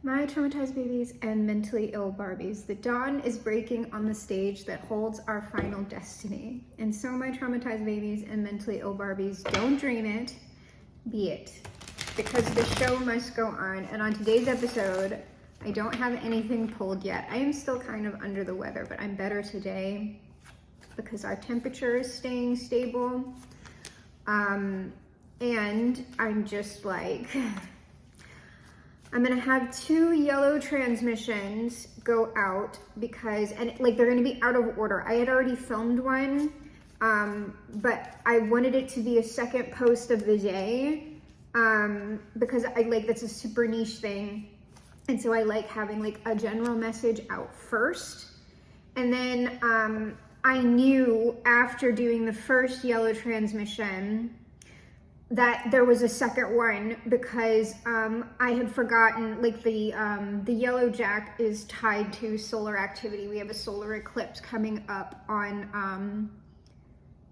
My traumatized babies and mentally ill Barbies, the dawn is breaking on the stage that holds our final destiny. And so my traumatized babies and mentally ill Barbies, don't dream it, be it. Because the show must go on. And on today's episode, I don't have anything pulled yet. I am still kind of under the weather, but I'm better today because our temperature is staying stable. And I'm just like... I'm gonna have 2 yellow transmissions go out because, and like they're gonna be out of order. I had already filmed one, but I wanted it to be a second post of the day because I like, that's a super niche thing. And so I like having like a general message out first. And then I knew after doing the first yellow transmission that there was a second one because I had forgotten, like the yellow jack is tied to solar activity. We have a solar eclipse coming up on,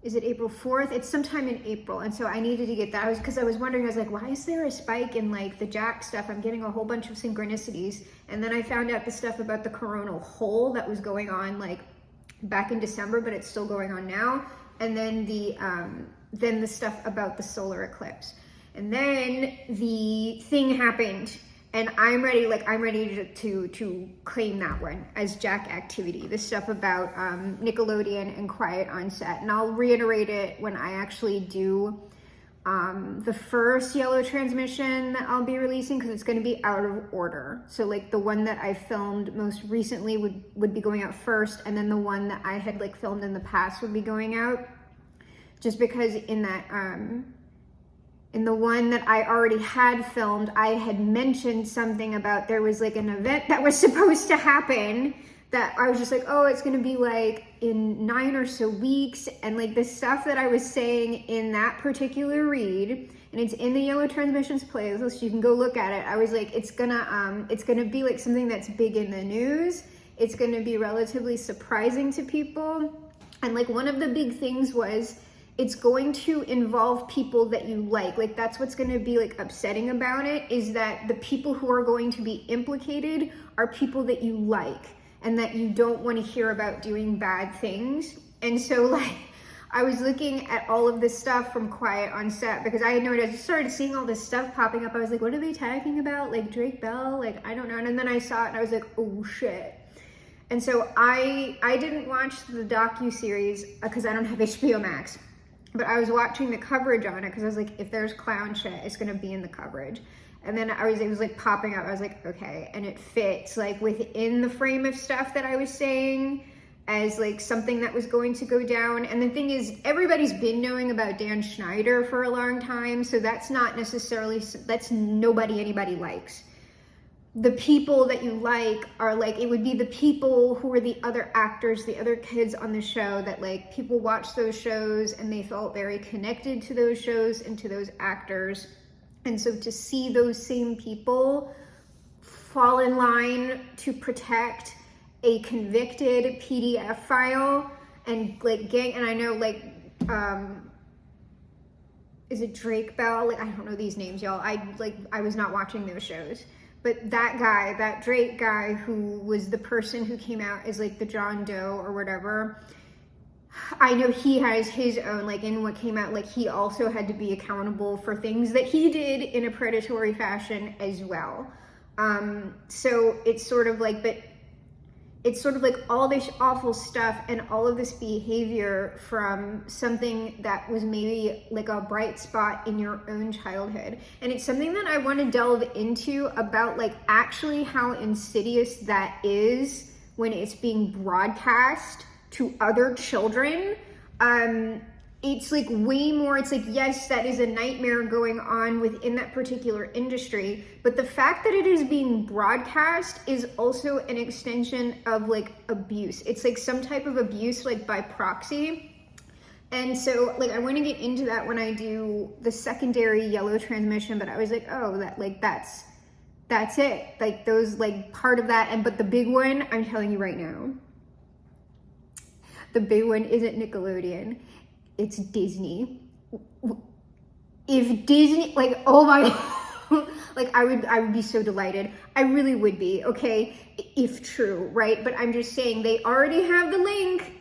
is it April 4th? It's sometime in April. And so I needed to get that. Because I was wondering, I was like, why is there a spike in like the jack stuff? I'm getting a whole bunch of synchronicities. And then I found out the stuff about the coronal hole that was going on like back in December, but it's still going on now. And then the stuff about the solar eclipse. And then the thing happened and I'm ready to claim that one as Jack activity. The stuff about Nickelodeon and Quiet on Set. And I'll reiterate it when I actually do the first yellow transmission that I'll be releasing because it's going to be out of order. So like the one that I filmed most recently would be going out first, and then the one that I had like filmed in the past would be going out. Just because in that, in the one that I already had filmed, I had mentioned something about there was like an event that was supposed to happen that I was just like, oh, it's gonna be like in 9 or so weeks. And like the stuff that I was saying in that particular read, and it's in the Yellow Transmissions playlist, you can go look at it. I was like, it's gonna be like something that's big in the news. It's gonna be relatively surprising to people. And like one of the big things was, it's going to involve people that you like. Like that's what's going to be like upsetting about it, is that the people who are going to be implicated are people that you like and that you don't want to hear about doing bad things. And so like I was looking at all of this stuff from Quiet on Set because I had no idea. I just started seeing all this stuff popping up. I was like, what are they talking about? Like Drake Bell? Like, I don't know. And then I saw it and I was like, oh shit. And so I didn't watch the docu-series because I don't have HBO Max. But I was watching the coverage on it because I was like, if there's clown shit, it's gonna be in the coverage. And then it was like popping up. I was like, okay, and it fits like within the frame of stuff that I was saying as like something that was going to go down. And the thing is, everybody's been knowing about Dan Schneider for a long time, so that's not necessarily, that's nobody anybody likes. The people that you like are like, it would be the people who were the other actors, the other kids on the show that like people watched those shows and they felt very connected to those shows and to those actors. And so to see those same people fall in line to protect a convicted PDF file and like gang, and I know like, is it Drake Bell? Like, I don't know these names, y'all. I was not watching those shows. But that guy, that Drake guy who was the person who came out as like the John Doe or whatever, I know he has his own, like in what came out, like he also had to be accountable for things that he did in a predatory fashion as well. So it's sort of like, but it's sort of like all this awful stuff and all of this behavior from something that was maybe like a bright spot in your own childhood. And it's something that I want to delve into about like actually how insidious that is when it's being broadcast to other children. It's like way more, it's like, yes, that is a nightmare going on within that particular industry, but the fact that it is being broadcast is also an extension of like abuse. It's like some type of abuse like by proxy. And so like I want to get into that when I do the secondary yellow transmission, but I was like, oh, that like that's it. Like those like part of that. And but the big one, I'm telling you right now, the big one isn't Nickelodeon. It's Disney. If Disney, like, oh my, like I would be so delighted. I really would be, okay, if true, right? But I'm just saying they already have the link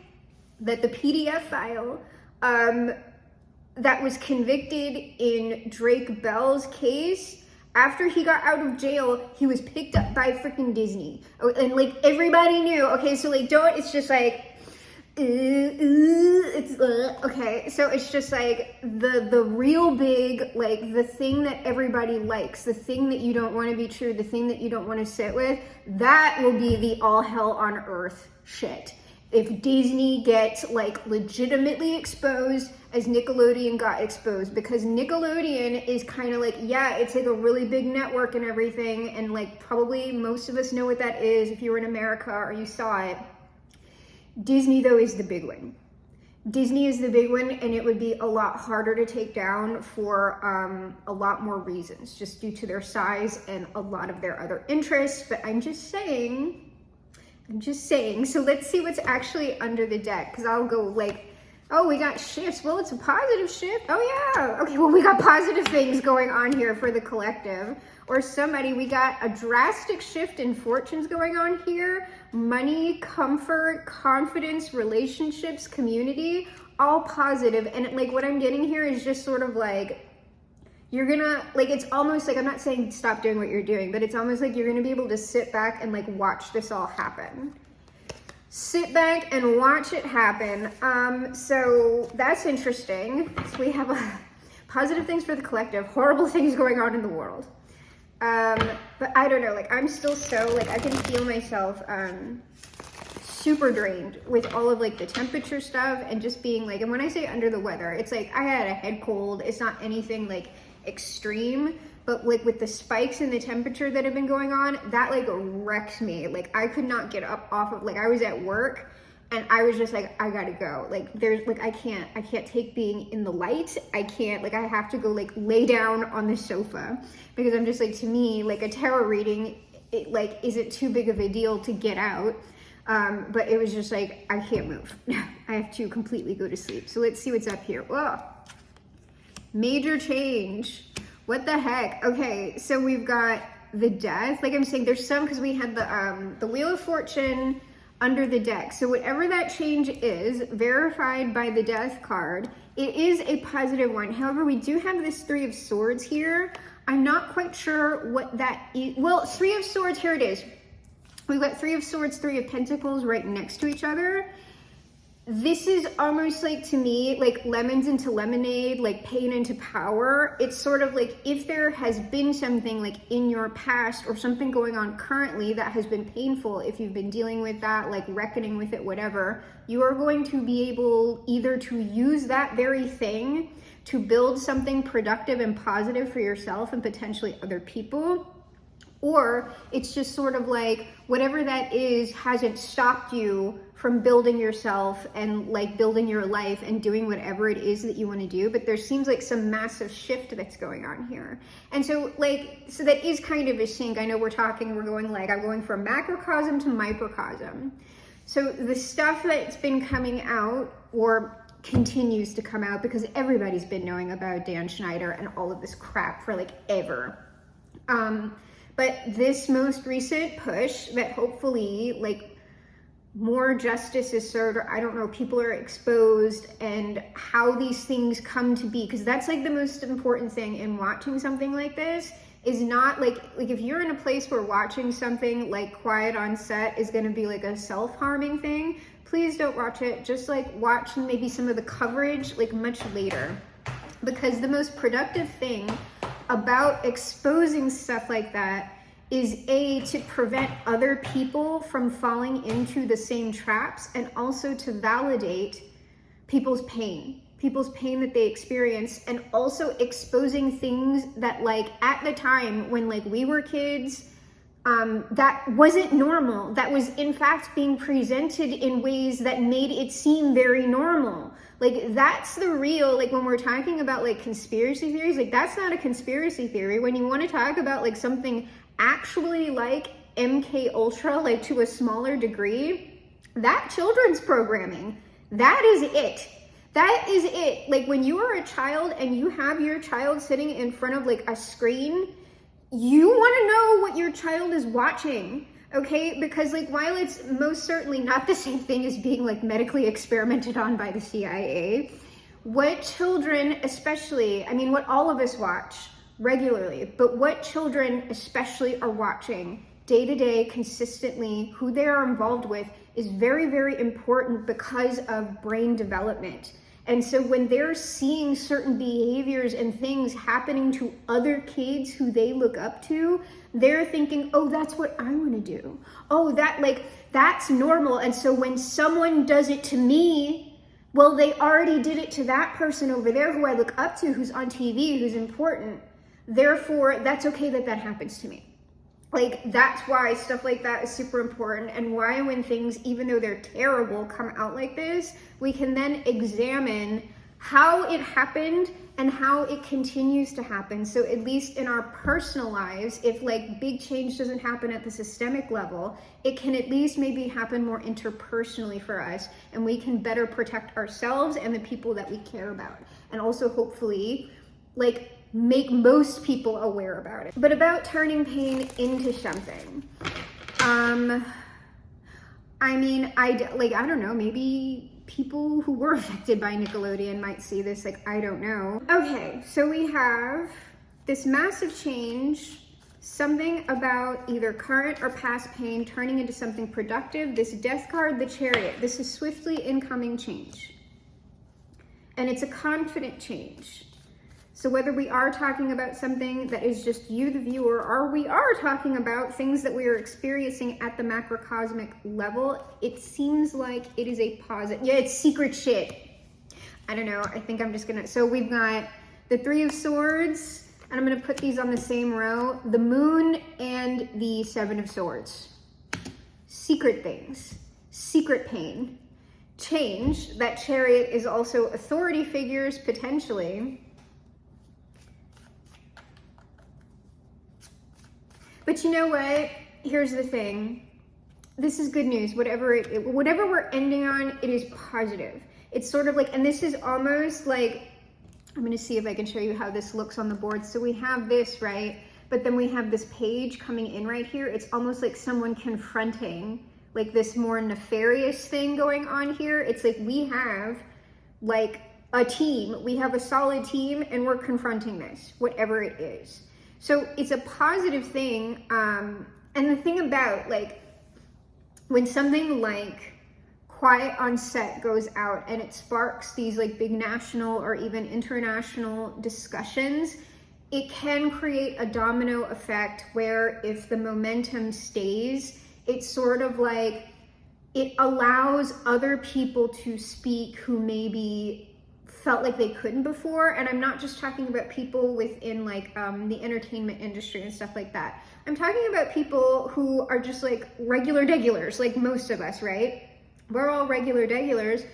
that the PDF file that was convicted in Drake Bell's case. After he got out of jail, he was picked up by freaking Disney. Oh, and like everybody knew, okay, so like it's just like, okay, so it's just like the real big, like the thing that everybody likes, the thing that you don't want to be true, the thing that you don't want to sit with, that will be the all hell on earth shit. If Disney gets like legitimately exposed as Nickelodeon got exposed, because Nickelodeon is kind of like, yeah, it's like a really big network and everything, and like probably most of us know what that is if you were in America or you saw it. Disney though is the big one. Disney is the big one, and it would be a lot harder to take down for a lot more reasons, just due to their size and a lot of their other interests. But I'm just saying. So let's see what's actually under the deck, because I'll go like, oh, we got shifts. Well, it's a positive shift. Oh yeah. Okay, well, we got positive things going on here for the collective. Or somebody, we got a drastic shift in fortunes going on here. Money, comfort, confidence, relationships, community, all positive. And like what I'm getting here is just sort of like, you're gonna, like, it's almost like, I'm not saying stop doing what you're doing, but it's almost like you're gonna be able to sit back and like watch this all happen. Sit back and watch it happen. So that's interesting. So we have positive things for the collective, horrible things going on in the world. But I don't know, like I'm still so, like I can feel myself super drained with all of like the temperature stuff and just being like, and when I say under the weather, it's like I had a head cold. It's not anything like extreme, but like with the spikes in the temperature that have been going on, that like wrecked me. Like I could not get up off of, like I was at work and I was just like, I gotta go. Like there's like, I can't take being in the light. I can't, like I have to go like lay down on the sofa, because I'm just like, to me, like a tarot reading, it like isn't too big of a deal to get out. But it was just like, I can't move. I have to completely go to sleep. So let's see what's up here. Whoa. Major change. What the heck? Okay, so we've got the death. Like I'm saying, there's some, because we had the Wheel of Fortune under the deck. So whatever that change is, verified by the death card, it is a positive one. However, we do have this Three of Swords here. I'm not quite sure what that is. Well, Three of Swords, here it is. We've got Three of Swords, Three of Pentacles right next to each other. This is almost like, to me, like lemons into lemonade, like pain into power. It's sort of like if there has been something like in your past or something going on currently that has been painful, if you've been dealing with that, like reckoning with it, whatever, you are going to be able either to use that very thing to build something productive and positive for yourself and potentially other people. Or it's just sort of like whatever that is hasn't stopped you from building yourself and like building your life and doing whatever it is that you want to do. But there seems like some massive shift that's going on here. And so like, so that is kind of a sync. I know we're going like, I'm going from macrocosm to microcosm. So the stuff that's been coming out or continues to come out, because everybody's been knowing about Dan Schneider and all of this crap for like ever. But this most recent push that hopefully like more justice is served, or I don't know, people are exposed, and how these things come to be, because that's like the most important thing in watching something like this, is not like if you're in a place where watching something like Quiet on Set is going to be like a self-harming thing, please don't watch it. Just like watch maybe some of the coverage like much later, because the most productive thing about exposing stuff like that is to prevent other people from falling into the same traps, and also to validate people's pain that they experience, and also exposing things that like at the time when like we were kids, that wasn't normal, that was in fact being presented in ways that made it seem very normal. Like that's the real, like when we're talking about like conspiracy theories, like that's not a conspiracy theory. When you want to talk about like something actually like MK Ultra, like to a smaller degree, that children's programming, that is it. That is it. Like when you are a child and you have your child sitting in front of like a screen, you want to know what your child is watching, okay? Because like, while it's most certainly not the same thing as being like medically experimented on by the CIA, what children especially, I mean, what all of us watch regularly, but what children especially are watching day to day, consistently, who they are involved with, is very, very important because of brain development. And so when they're seeing certain behaviors and things happening to other kids who they look up to, they're thinking, oh, that's what I want to do. Oh, that's normal. And so when someone does it to me, well, they already did it to that person over there who I look up to, who's on TV, who's important. Therefore, that's okay that that happens to me. Like, that's why stuff like that is super important, and why when things, even though they're terrible, come out like this, we can then examine how it happened and how it continues to happen. So at least in our personal lives, if like big change doesn't happen at the systemic level, it can at least maybe happen more interpersonally for us, and we can better protect ourselves and the people that we care about. And also hopefully like make most people aware about it. But about turning pain into something. I mean, I don't know, maybe people who were affected by Nickelodeon might see this, like, I don't know. Okay, so we have this massive change, something about either current or past pain turning into something productive. This death card, the Chariot, this is swiftly incoming change. And it's a confident change. So whether we are talking about something that is just you, the viewer, or we are talking about things that we are experiencing at the macrocosmic level, it seems like it is a positive. Yeah, it's secret shit. I don't know. I think I'm just gonna, so we've got the Three of Swords, and I'm gonna put these on the same row, the Moon and the Seven of Swords. Secret things, secret pain, change. That Chariot is also authority figures, potentially. But you know what? Here's the thing. This is good news. Whatever we're ending on, it is positive. It's sort of like, and this is almost like, I'm going to see if I can show you how this looks on the board. So we have this, right? But then we have this page coming in right here. It's almost like someone confronting like this more nefarious thing going on here. It's like we have like a team. We have a solid team, and we're confronting this, whatever it is. So it's a positive thing. And the thing about like when something like Quiet on Set goes out and it sparks these like big national or even international discussions, it can create a domino effect where if the momentum stays, it's sort of like it allows other people to speak who maybe felt like they couldn't before. And I'm not just talking about people within like the entertainment industry and stuff like that. I'm talking about people who are just like regular degulars, like most of us, right? We're all regular degulars,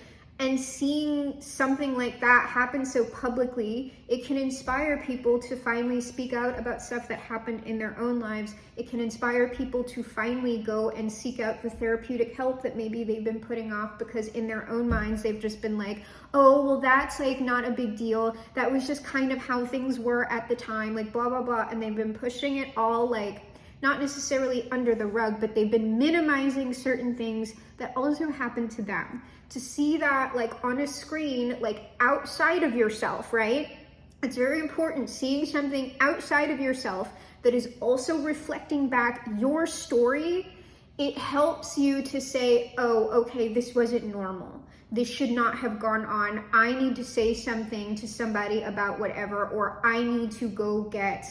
and seeing something like that happen so publicly, it can inspire people to finally speak out about stuff that happened in their own lives. It can inspire people to finally go and seek out the therapeutic help that maybe they've been putting off because in their own minds, they've just been like, oh, well, that's like not a big deal. That was just kind of how things were at the time, like blah, blah, blah. And they've been pushing it all like, not necessarily under the rug, but they've been minimizing certain things that also happened to them. To see that like on a screen, like outside of yourself, right? It's very important, seeing something outside of yourself that is also reflecting back your story. It helps you to say, oh, okay, this wasn't normal. This should not have gone on. I need to say something to somebody about whatever, or I need to go get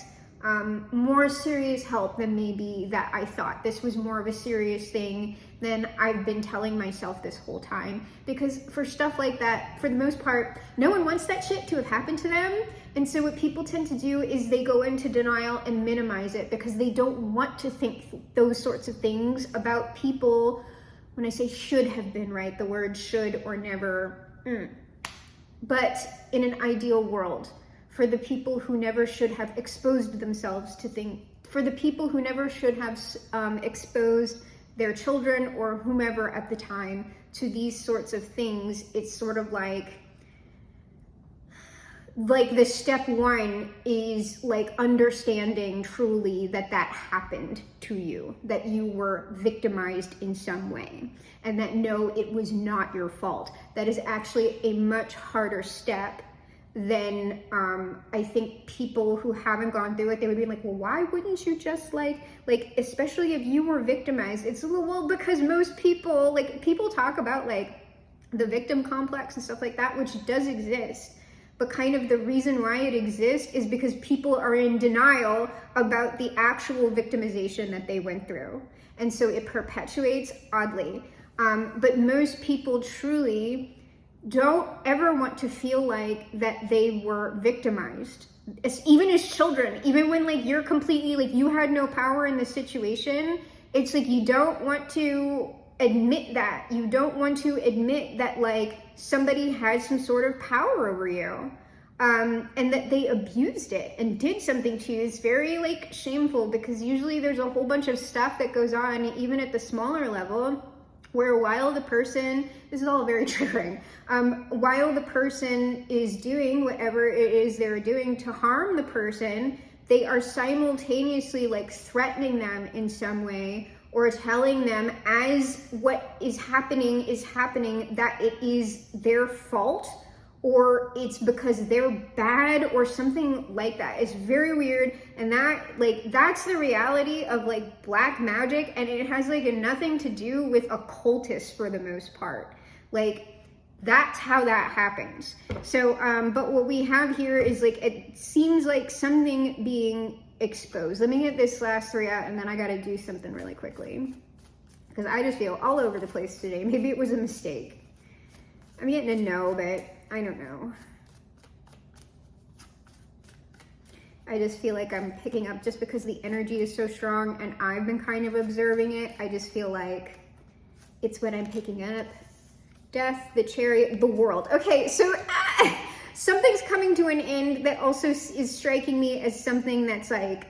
more serious help than maybe that I thought. This was more of a serious thing than I've been telling myself this whole time. Because for stuff like that, for the most part, no one wants that shit to have happened to them. And so what people tend to do is they go into denial and minimize it because they don't want to think those sorts of things about people. When I say should have been, right? The word should or never. But in an ideal world, for the people who never should have exposed themselves to things, for the people who never should have exposed their children or whomever at the time to these sorts of things, it's sort of like like the step one is like understanding truly that that happened to you, that you were victimized in some way, and that no, it was not your fault. That is actually a much harder step than I think people who haven't gone through it, they would be like, well, why wouldn't you just like especially if you were victimized, it's well, because most people, like, people talk about like the victim complex and stuff like that, which does exist, but kind of the reason why it exists is because people are in denial about the actual victimization that they went through, and so it perpetuates, oddly. But most people truly don't ever want to feel like that they were victimized. Even as children, even when like you're completely like you had no power in the situation, it's like you don't want to admit that. You don't want to admit that like somebody had some sort of power over you, and that they abused it and did something to you. Is very like shameful, because usually there's a whole bunch of stuff that goes on even at the smaller level, where while the person, this is all very triggering, while the person is doing whatever it is they're doing to harm the person, they are simultaneously like threatening them in some way, or telling them as what is happening that it is their fault, or it's because they're bad or something like that. It's very weird, and that like that's the reality of like black magic, and it has like nothing to do with occultists for the most part. Like that's how that happens. So but what we have here is like, it seems like something being exposed. Let me get this last 3 out, and then I got to do something really quickly, because I just feel all over the place today. Maybe it was a mistake. I'm getting a no, but I don't know. I just feel like I'm picking up, just because the energy is so strong and I've been kind of observing it, I just feel like it's what I'm picking up. Death, the Chariot, the World. Okay, so something's coming to an end that also is striking me as something that's like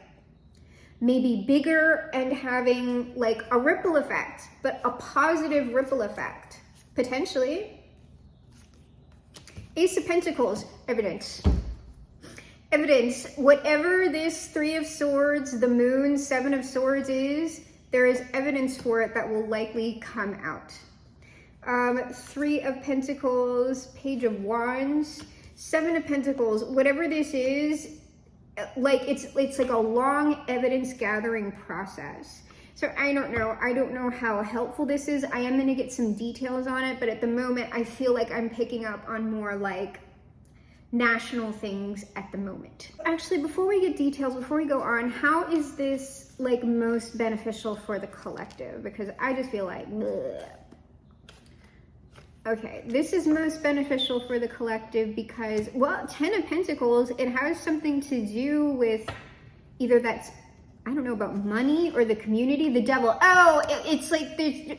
maybe bigger and having like a ripple effect, but a positive ripple effect, potentially. Ace of Pentacles, evidence. Evidence, whatever this 3 of Swords, the Moon, 7 of Swords is, there is evidence for it that will likely come out. 3 of Pentacles, Page of Wands, 7 of Pentacles, whatever this is, like it's like a long evidence gathering process. So I don't know how helpful this is. I am going to get some details on it, but at the moment I feel like I'm picking up on more like national things at the moment. Actually, before we get details, before we go on, how is this like most beneficial for the collective? Because I just feel like, bleh. Okay, this is most beneficial for the collective because, well, 10 of Pentacles, it has something to do with either that's, I don't know, about money or the community, the devil. Oh, it's like there's,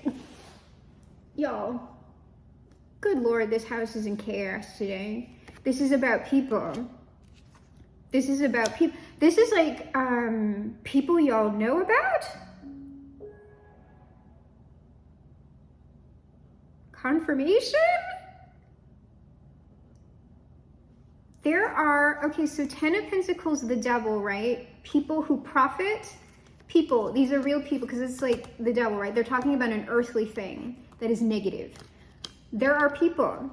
y'all, good Lord, this house is in chaos today. This is about people. This is about people. This is like people y'all know about. Confirmation? There are, okay, so 10 of Pentacles, the devil, right? People who profit, people, these are real people, because it's like the devil, right? They're talking about an earthly thing that is negative. There are people,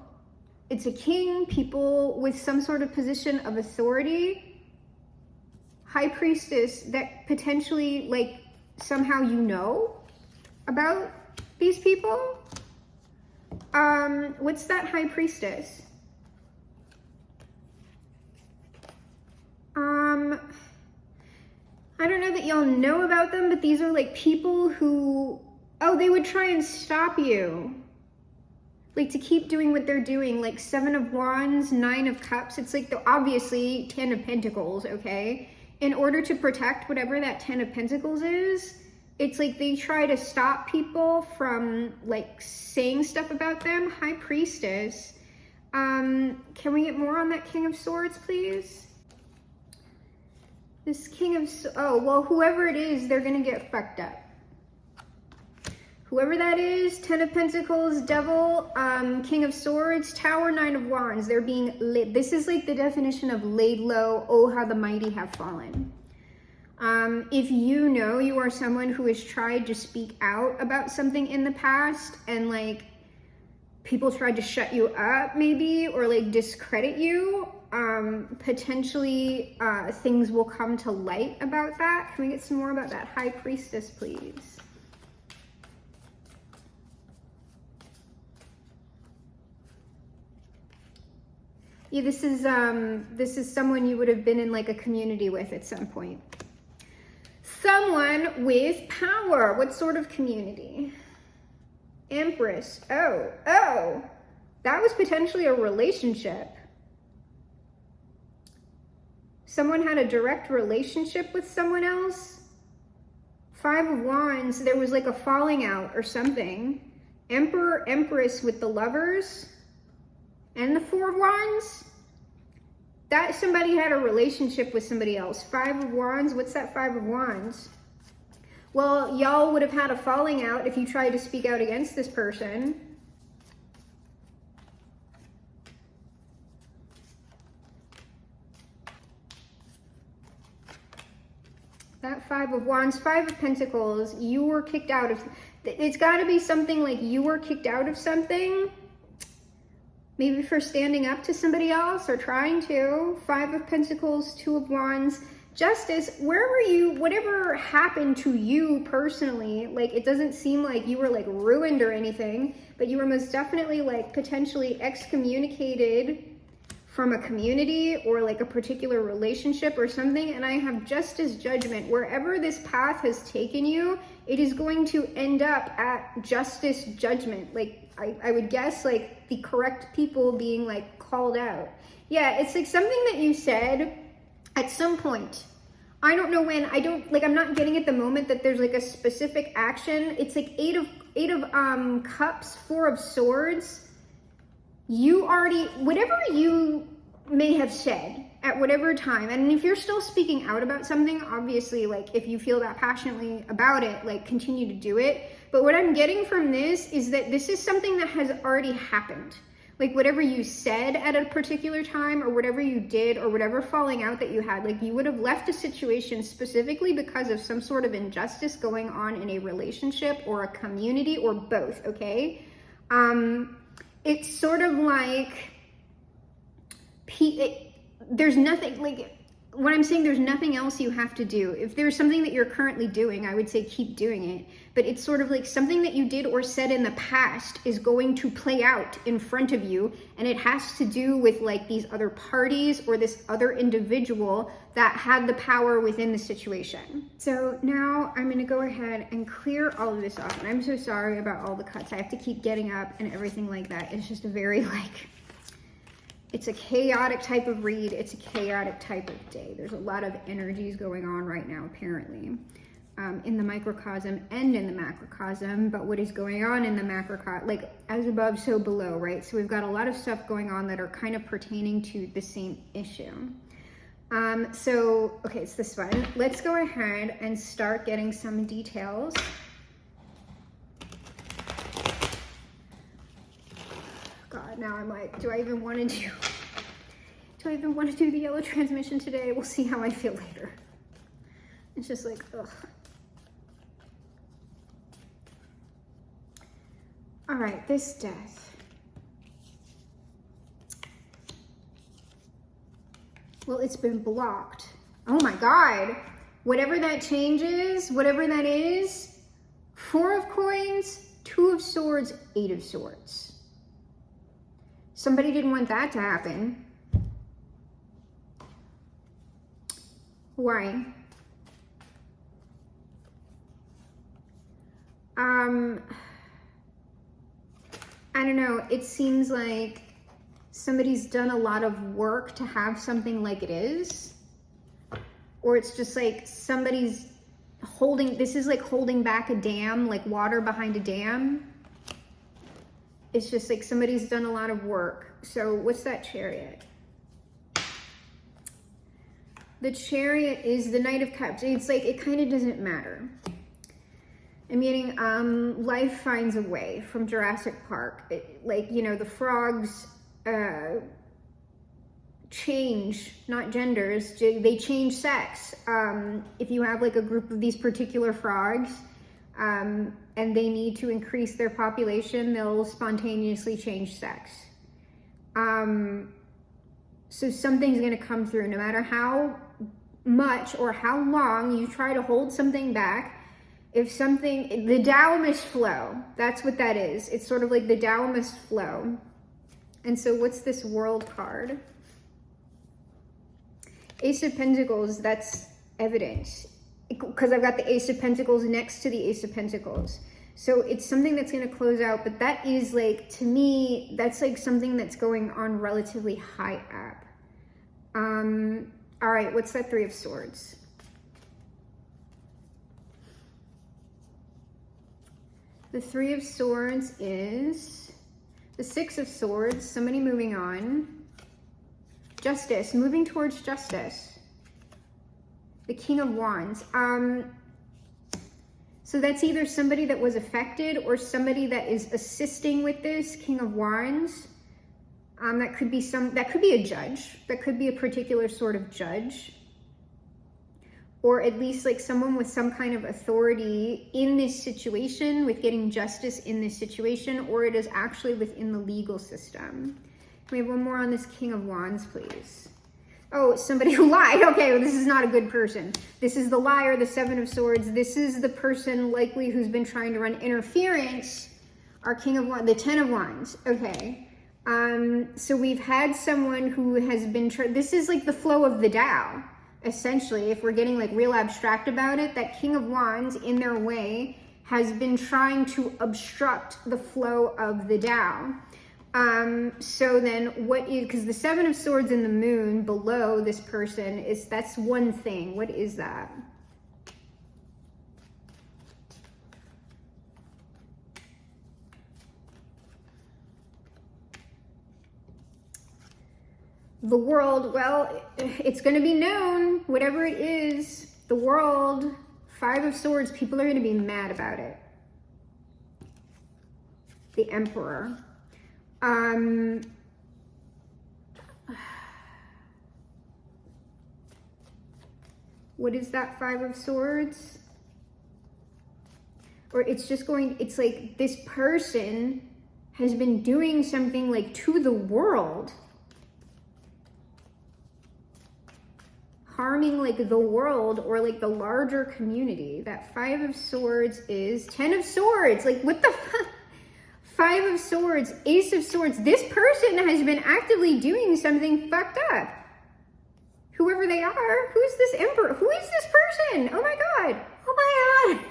it's a king, people with some sort of position of authority, high priestess, that potentially like somehow you know about these people. What's that high priestess? I don't know that y'all know about them, but these are like people who, oh, they would try and stop you. Like to keep doing what they're doing, like 7 of Wands, 9 of Cups. It's like the obviously 10 of Pentacles, okay? In order to protect whatever that 10 of Pentacles is, it's like they try to stop people from like saying stuff about them. High Priestess. Can we get more on that King of Swords, please? This King of, oh, well, whoever it is, they're gonna get fucked up. Whoever that is, 10 of Pentacles, Devil, King of Swords, Tower, 9 of Wands. They're being lit. This is like the definition of laid low. Oh, how the mighty have fallen. If you know you are someone who has tried to speak out about something in the past and like people tried to shut you up maybe or like discredit you, potentially things will come to light about that. Can we get some more about that High Priestess, please? Yeah, this is someone you would have been in like a community with at some point. Someone with power. What sort of community? Empress. Oh, that was potentially a relationship. Someone had a direct relationship with someone else. 5 of Wands, there was like a falling out or something. Emperor, Empress with the Lovers and the 4 of Wands. That somebody had a relationship with somebody else. 5 of Wands, what's that 5 of Wands? Well, y'all would have had a falling out if you tried to speak out against this person. That 5 of Wands, 5 of Pentacles, you were kicked out of, it's got to be something like you were kicked out of something. Maybe for standing up to somebody else or trying to. 5 of Pentacles, 2 of Wands. Justice, where were you? Whatever happened to you personally, like it doesn't seem like you were like ruined or anything, but you were most definitely like potentially excommunicated from a community or like a particular relationship or something. And I have Justice, Judgment. Wherever this path has taken you, it is going to end up at Justice, Judgment. Like I would guess like the correct people being like called out. Yeah, it's like something that you said at some point. I don't know when. I'm not getting at the moment that there's like a specific action. It's like 8 of Cups, 4 of Swords. You already, whatever you may have said at whatever time, and if you're still speaking out about something, obviously, like if you feel that passionately about it, like continue to do it. But what I'm getting from this is that this is something that has already happened. Like whatever you said at a particular time or whatever you did or whatever falling out that you had, like you would have left a situation specifically because of some sort of injustice going on in a relationship or a community or both, okay? It's sort of like, there's nothing, like, what I'm saying, there's nothing else you have to do. If there's something that you're currently doing, I would say keep doing it. But it's sort of like something that you did or said in the past is going to play out in front of you. And it has to do with like these other parties or this other individual that had the power within the situation. So now I'm gonna go ahead and clear all of this off. And I'm so sorry about all the cuts. I have to keep getting up and everything like that. It's just a very like, it's a chaotic type of read. It's a chaotic type of day. There's a lot of energies going on right now, apparently, in the microcosm and in the macrocosm. But what is going on in the macrocosm, like as above, so below, right? So we've got a lot of stuff going on that are kind of pertaining to the same issue. Okay, it's this one. Let's go ahead and start getting some details. God, now I'm like, do I even want to do the yellow transmission today? We'll see how I feel later. It's just like, ugh. All right, this death. Well, it's been blocked. Oh my God. Whatever that changes, whatever that is, 4 of Coins, 2 of Swords, 8 of Swords. Somebody didn't want that to happen. Why? I don't know. It seems like somebody's done a lot of work to have something like it is. Or it's just like somebody's holding, this is like holding back a dam, like water behind a dam. It's just like somebody's done a lot of work. So what's that Chariot? The Chariot is the Knight of Cups. It's like, it kind of doesn't matter. Meaning, life finds a way from Jurassic Park. The frogs change, not genders, they change sex. If you have like a group of these particular frogs, and they need to increase their population, they'll spontaneously change sex. So something's gonna come through, no matter how much or how long you try to hold something back. The Tao must flow. That's what that is. It's sort of like the Tao must flow. And so what's this World card? Ace of Pentacles, that's evidence. Because I've got the Ace of Pentacles next to the Ace of Pentacles. So it's something that's going to close out, but that is like, to me, that's like something that's going on relatively high up. All right, what's that Three of Swords? The Three of Swords is the Six of Swords, somebody moving on. Justice, moving towards justice. The King of Wands. So that's either somebody that was affected or somebody that is assisting with this King of Wands. That could be a judge. That could be a particular sort of judge. Or at least like someone with some kind of authority in this situation, with getting justice in this situation, or it is actually within the legal system. Can we have one more on this King of Wands, please? Oh, somebody who lied. Okay, well, this is not a good person. This is the liar, the Seven of Swords. This is the person likely who's been trying to run interference. Our King of Wands, the Ten of Wands. Okay. So we've had someone who has been, this is like the flow of the Tao. Essentially, if we're getting like real abstract about it, that King of Wands in their way has been trying to obstruct the flow of the Tao. So then because the Seven of Swords and the Moon below this person that's one thing. What is that? The world, well, it's going to be known, whatever it is, the world, Five of Swords, people are going to be mad about it. The Emperor. What is that Five of Swords? Or it's like this person has been doing something like to the world. Harming like the world or like the larger community. That Five of Swords is Ten of Swords. Like what the fuck? Five of Swords, Ace of Swords. This person has been actively doing something fucked up. Whoever they are. Who's this Emperor? Who is this person? Oh my God. Oh my God.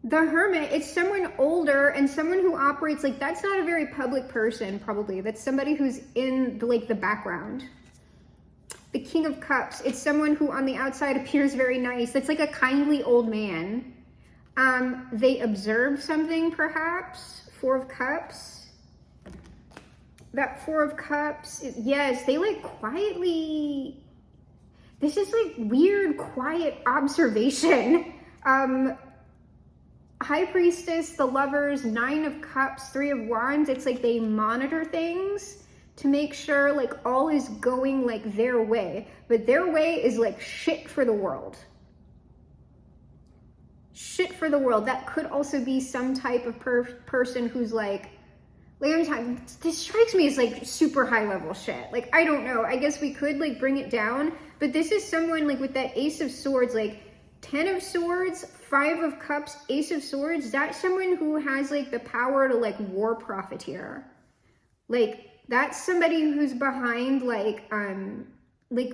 The Hermit, it's someone older and someone who operates like, that's not a very public person, probably. That's somebody who's in the background. The King of Cups, it's someone who on the outside appears very nice. That's like a kindly old man. They observe something, perhaps. Four of Cups. That Four of Cups, yes, they like quietly, this is like weird, quiet observation. High Priestess, the Lovers, Nine of Cups, Three of Wands. It's like they monitor things to make sure like all is going like their way. But their way is like shit for the world. Shit for the world. That could also be some type of person who's like this strikes me as like super high level shit. Like, I don't know. I guess we could like bring it down. But this is someone like with that Ace of Swords, like Ten of Swords, Five of Cups, Ace of Swords. That's someone who has like the power to like war profiteer. Like that's somebody who's behind like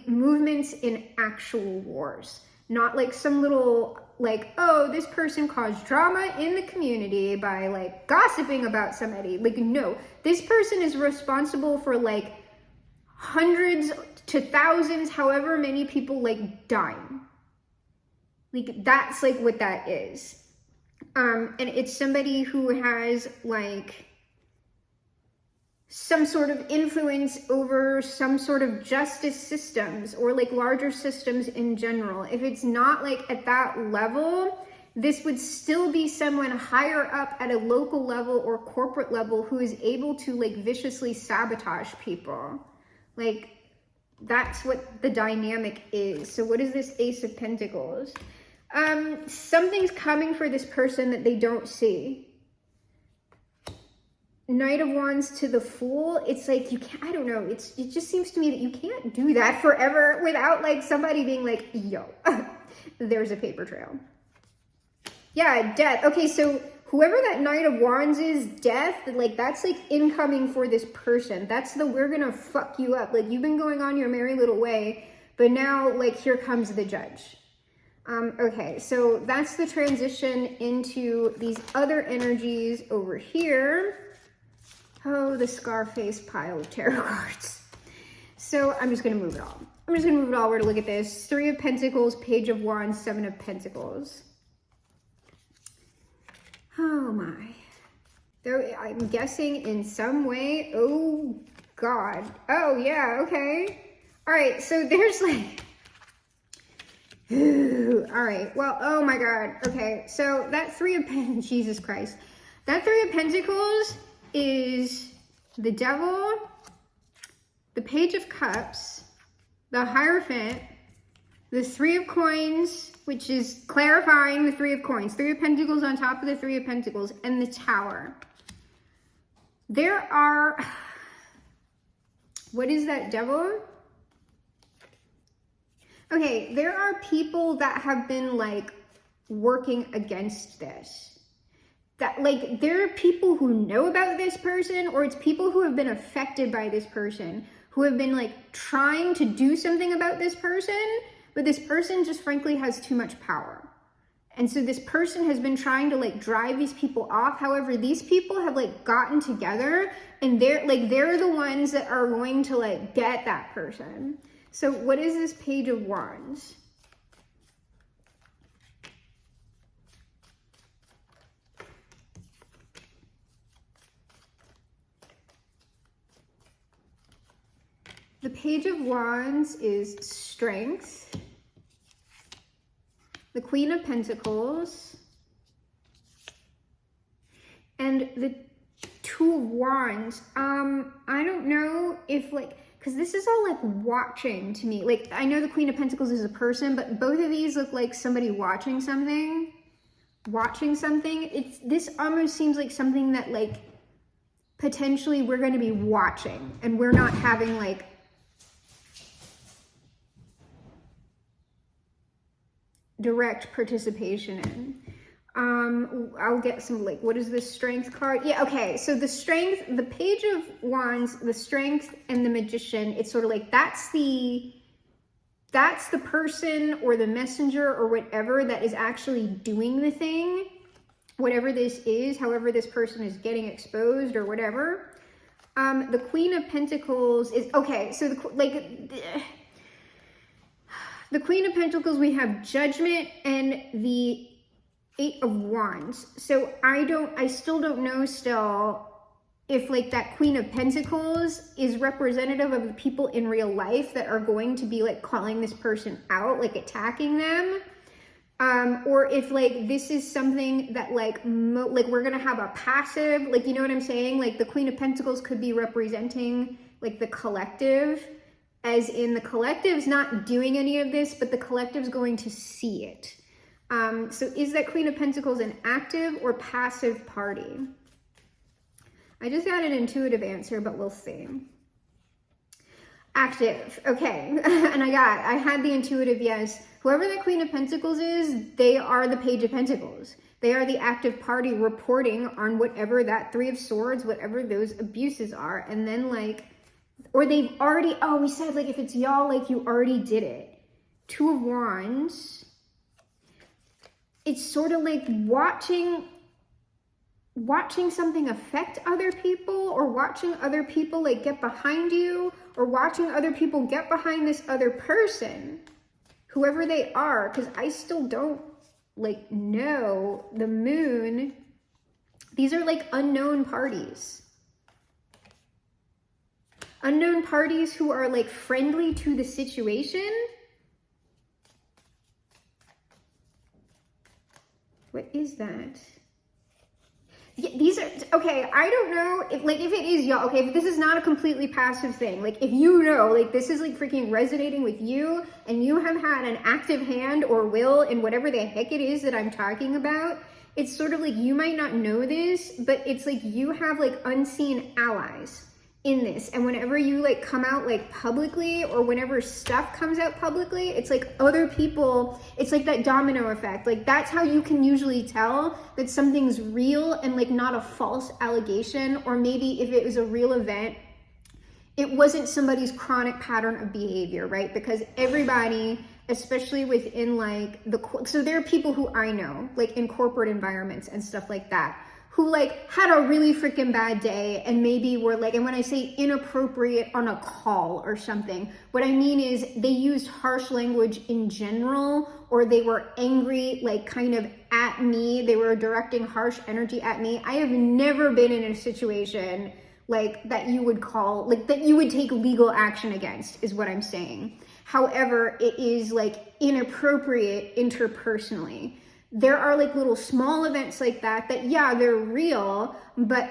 movements in actual wars. Not like some little like, oh, this person caused drama in the community by like gossiping about somebody. Like, no, this person is responsible for like hundreds to thousands, however many people like dying. Like, that's like what that is. And it's somebody who has like some sort of influence over some sort of justice systems or like larger systems in general. If it's not like at that level, this would still be someone higher up at a local level or corporate level who is able to like viciously sabotage people. Like, that's what the dynamic is. So what is this Ace of Pentacles? Something's coming for this person that they don't see. Knight of Wands to the Fool. It's like, you can't, I don't know. It just seems to me that you can't do that forever without like somebody being like, yo, there's a paper trail. Yeah, death. Okay, so whoever that Knight of Wands is, death, like that's like incoming for this person. That's the, we're gonna fuck you up. Like, you've been going on your merry little way, but now like here comes the judge. Okay, so that's the transition into these other energies over here. Oh, the Scarface pile of tarot cards. So I'm just gonna move it all. I'm just gonna move it all. We're gonna look at this. 3 of Pentacles, Page of Wands, 7 of Pentacles. Oh my. There, I'm guessing in some way, oh God. Oh yeah, okay. All right, so there's like, all right, well, oh my God. Okay, so that 3 of Pentacles, Jesus Christ. That 3 of Pentacles is the Devil, the Page of Cups, the Hierophant, the 3 of Coins, which is clarifying the 3 of Coins, 3 of Pentacles on top of the 3 of Pentacles, and the Tower. There are, what is that, Devil? Okay, there are people that have been like working against this. That like, there are people who know about this person, or it's people who have been affected by this person, who have been like trying to do something about this person, but this person just frankly has too much power. And so this person has been trying to like drive these people off. However, these people have like gotten together, and they're the ones that are going to like get that person. So what is this Page of Wands? The Page of Wands is strength. The Queen of Pentacles. And the 2 of Wands. I don't know if like, because this is all like watching to me. Like, I know the Queen of Pentacles is a person, but both of these look like somebody watching something. This almost seems like something that like potentially we're going to be watching, and we're not having like direct participation in. I'll get some like, what is this Strength card? Yeah, okay, so the Strength, the Page of Wands, the Strength, and the Magician, it's sort of like that's the person or the messenger or whatever that is actually doing the thing, whatever this is, however this person is getting exposed or whatever. The Queen of Pentacles is, okay, so the Queen of Pentacles, we have Judgment and the 8 of Wands. So I still don't know if like that Queen of Pentacles is representative of the people in real life that are going to be like calling this person out, like attacking them. Or if like this is something that like we're gonna have a passive, like, you know what I'm saying? Like the Queen of Pentacles could be representing like the collective, as in the collective's not doing any of this, but the collective's going to see it. So is that Queen of Pentacles an active or passive party? I just got an intuitive answer, but we'll see. Active, okay. And I had the intuitive yes. Whoever the Queen of Pentacles is, they are the Page of Pentacles. They are the active party reporting on whatever that 3 of Swords, whatever those abuses are. And then like, or they've already, oh, we said like if it's y'all, like you already did it. 2 of Wands. It's sort of like watching something affect other people, or watching other people like get behind you, or watching other people get behind this other person, whoever they are, because I still don't like know the Moon. These are like unknown parties. Unknown parties who are like friendly to the situation. What is that? Yeah, these are, okay, I don't know if it is y'all, okay, if this is not a completely passive thing, like if you know, like this is like freaking resonating with you and you have had an active hand or will in whatever the heck it is that I'm talking about, it's sort of like you might not know this, but it's like you have like unseen allies in this. And whenever you like come out like publicly, or whenever stuff comes out publicly, it's like other people, it's like that domino effect. Like that's how you can usually tell that something's real and like not a false allegation, or maybe if it was a real event, it wasn't somebody's chronic pattern of behavior, right? Because everybody, especially within like so there are people who I know, like in corporate environments and stuff like that, who like had a really freaking bad day and maybe were like, and when I say inappropriate on a call or something, what I mean is they used harsh language in general, or they were angry, like kind of at me. They were directing harsh energy at me. I have never been in a situation like that you would call, like that you would take legal action against, is what I'm saying. However, it is like inappropriate interpersonally. There are like little small events like that, yeah, they're real, but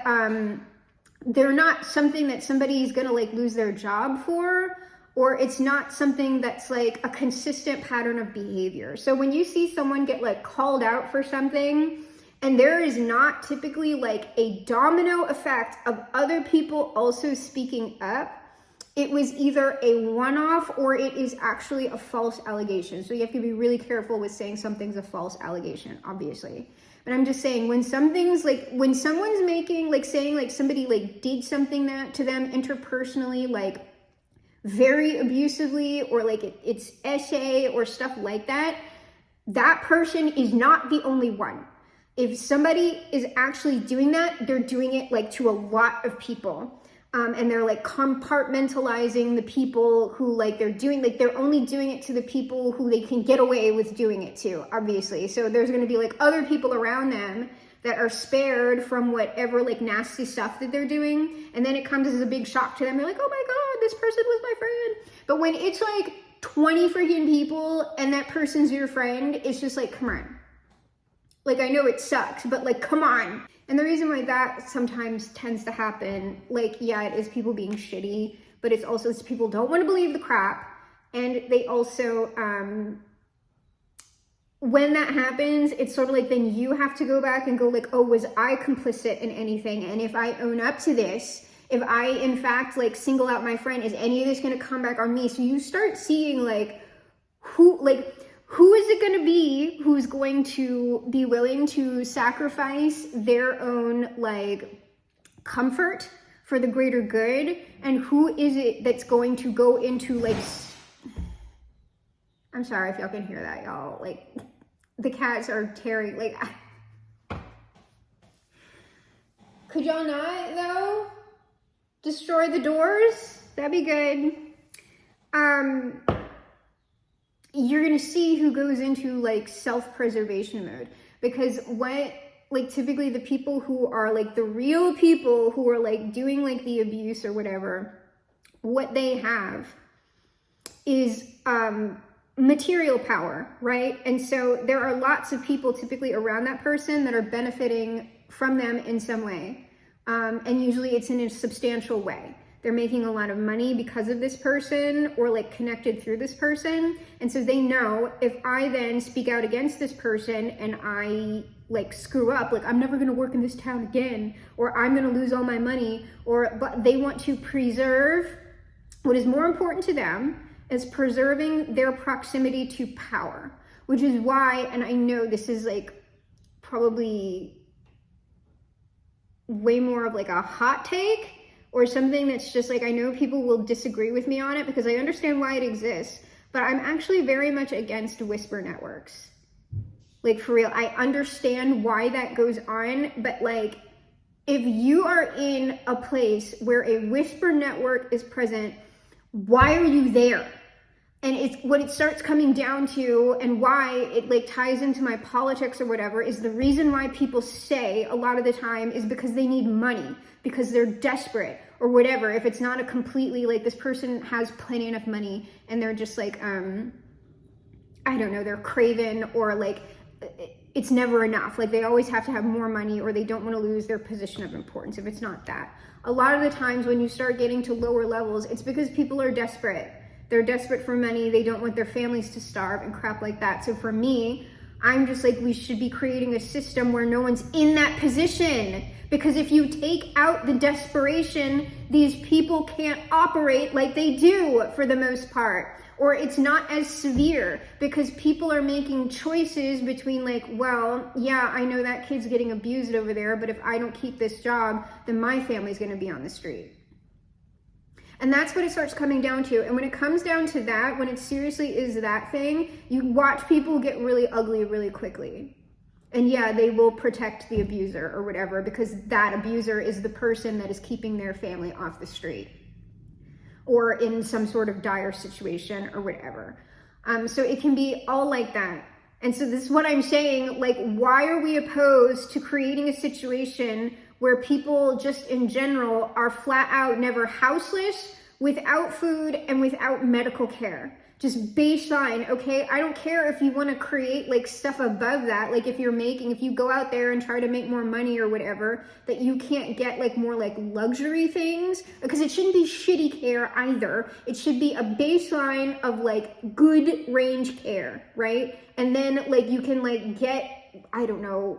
they're not something that somebody's gonna like lose their job for, or it's not something that's like a consistent pattern of behavior. So when you see someone get like called out for something, and there is not typically like a domino effect of other people also speaking up, it was either a one-off or it is actually a false allegation. So you have to be really careful with saying something's a false allegation, obviously. But I'm just saying, when something's like, when someone's making, like saying like somebody like did something that to them interpersonally, like very abusively, or like it's SA or stuff like that, that person is not the only one. If somebody is actually doing that, they're doing it like to a lot of people. And they're like compartmentalizing the people who like they're doing, like they're only doing it to the people who they can get away with doing it to, obviously. So there's going to be like other people around them that are spared from whatever like nasty stuff that they're doing. And then it comes as a big shock to them. They're like, oh my God, this person was my friend. But when it's like 20 freaking people and that person's your friend, it's just like, come on. Like, I know it sucks, but like, come on. And the reason why that sometimes tends to happen, like, yeah, it is people being shitty, but it's also people don't want to believe the crap. And they also, when that happens, it's sort of like, then you have to go back and go like, oh, was I complicit in anything? And if I own up to this, if I, in fact, like single out my friend, is any of this going to come back on me? So you start seeing like, who is it going to be who's going to be willing to sacrifice their own like comfort for the greater good, and who is it that's going to go into like, I'm sorry if y'all can hear that, y'all, like the cats are tearing, like, could y'all not though destroy the doors? That'd be good. You're gonna see who goes into like self-preservation mode, because what, like typically the people who are like the real people who are like doing like the abuse or whatever, what they have is material power, right? And so there are lots of people typically around that person that are benefiting from them in some way, and usually it's in a substantial way. They're making a lot of money because of this person, or like connected through this person. And so they know, if I then speak out against this person and I like screw up, like I'm never gonna work in this town again, or I'm gonna lose all my money, but they want to preserve what is more important to them is preserving their proximity to power, which is why, and I know this is like probably way more of like a hot take, or something that's just like, I know people will disagree with me on it because I understand why it exists, but I'm actually very much against whisper networks. Like for real, I understand why that goes on, but like, if you are in a place where a whisper network is present, why are you there? And it's what it starts coming down to, and why it like ties into my politics or whatever, is the reason why people say a lot of the time is because they need money, because they're desperate or whatever. If it's not a completely like, this person has plenty enough money and they're just like, I don't know, they're craven, or like it's never enough. Like they always have to have more money, or they don't want to lose their position of importance. If it's not that, a lot of the times when you start getting to lower levels, it's because people are desperate. They're desperate for money. They don't want their families to starve and crap like that. So for me, I'm just like, we should be creating a system where no one's in that position. Because if you take out the desperation, these people can't operate like they do for the most part. Or it's not as severe, because people are making choices between like, well, yeah, I know that kid's getting abused over there, but if I don't keep this job, then my family's going to be on the street. And that's what it starts coming down to. And when it comes down to that, when it seriously is that thing, you watch people get really ugly really quickly. And yeah, they will protect the abuser or whatever, because that abuser is the person that is keeping their family off the street or in some sort of dire situation or whatever. So it can be all like that. And so this is what I'm saying, like, why are we opposed to creating a situation where people just in general are flat out never houseless, without food, and without medical care? Just baseline, okay? I don't care if you want to create like stuff above that. Like if you go out there and try to make more money or whatever, that you can't get like more like luxury things, because it shouldn't be shitty care either. It should be a baseline of like good range care, right? And then like you can like get, I don't know,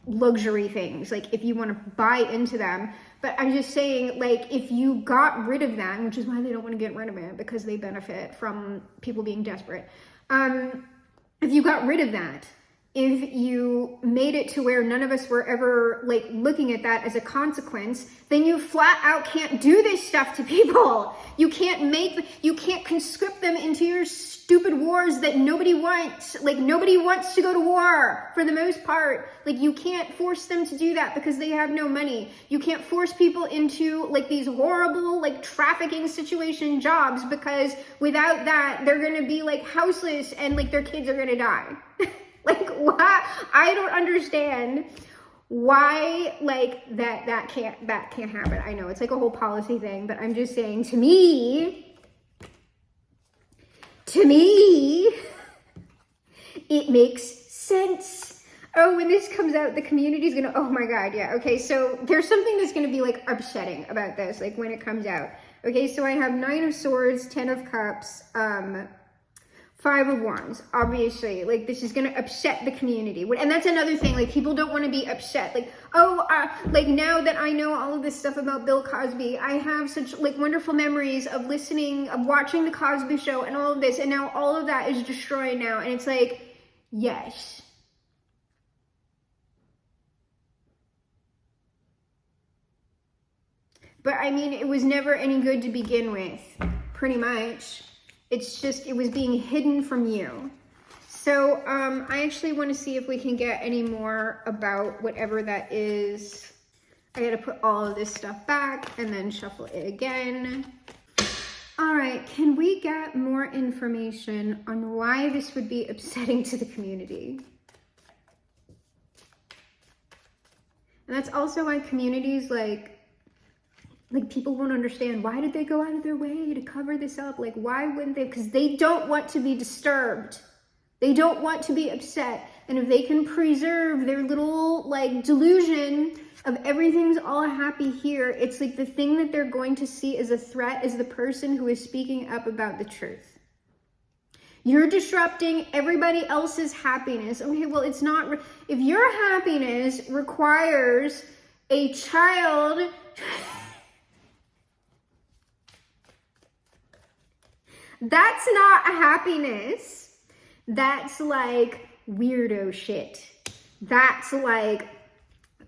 luxury things, like if you want to buy into them. But I'm just saying, like, if you got rid of that, which is why they don't want to get rid of it, because they benefit from people being desperate. If you got rid of that, if you made it to where none of us were ever like looking at that as a consequence, then you flat out can't do this stuff to people. You can't conscript them into your stupid wars that nobody wants. Like nobody wants to go to war for the most part. Like you can't force them to do that because they have no money. You can't force people into like these horrible like trafficking situation jobs, because without that they're gonna be like houseless and like their kids are gonna die. Like why? I don't understand why like that can't happen. I know it's like a whole policy thing, but I'm just saying, to me, it makes sense. Oh, when this comes out, the community's gonna, oh my God, yeah. Okay, so there's something that's gonna be like upsetting about this, like when it comes out. Okay, so I have 9 of Swords, 10 of Cups, 5 of Wands. Obviously, like this is gonna upset the community. And that's another thing, like people don't wanna be upset. Like, oh, like now that I know all of this stuff about Bill Cosby, I have such like wonderful memories of watching the Cosby Show and all of this, and now all of that is destroyed now. And it's like, yes. But I mean, it was never any good to begin with, pretty much. It's just, it was being hidden from you. So I actually want to see if we can get any more about whatever that is. I got to put all of this stuff back and then shuffle it again. All right, can we get more information on why this would be upsetting to the community? And that's also why communities like people won't understand, why did they go out of their way to cover this up? Like, why wouldn't they? Because they don't want to be disturbed. They don't want to be upset. And if they can preserve their little like delusion of everything's all happy here, it's like the thing that they're going to see as a threat is the person who is speaking up about the truth. You're disrupting everybody else's happiness. Okay, well, it's not, if your happiness requires a child that's not a happiness. That's like weirdo shit. That's like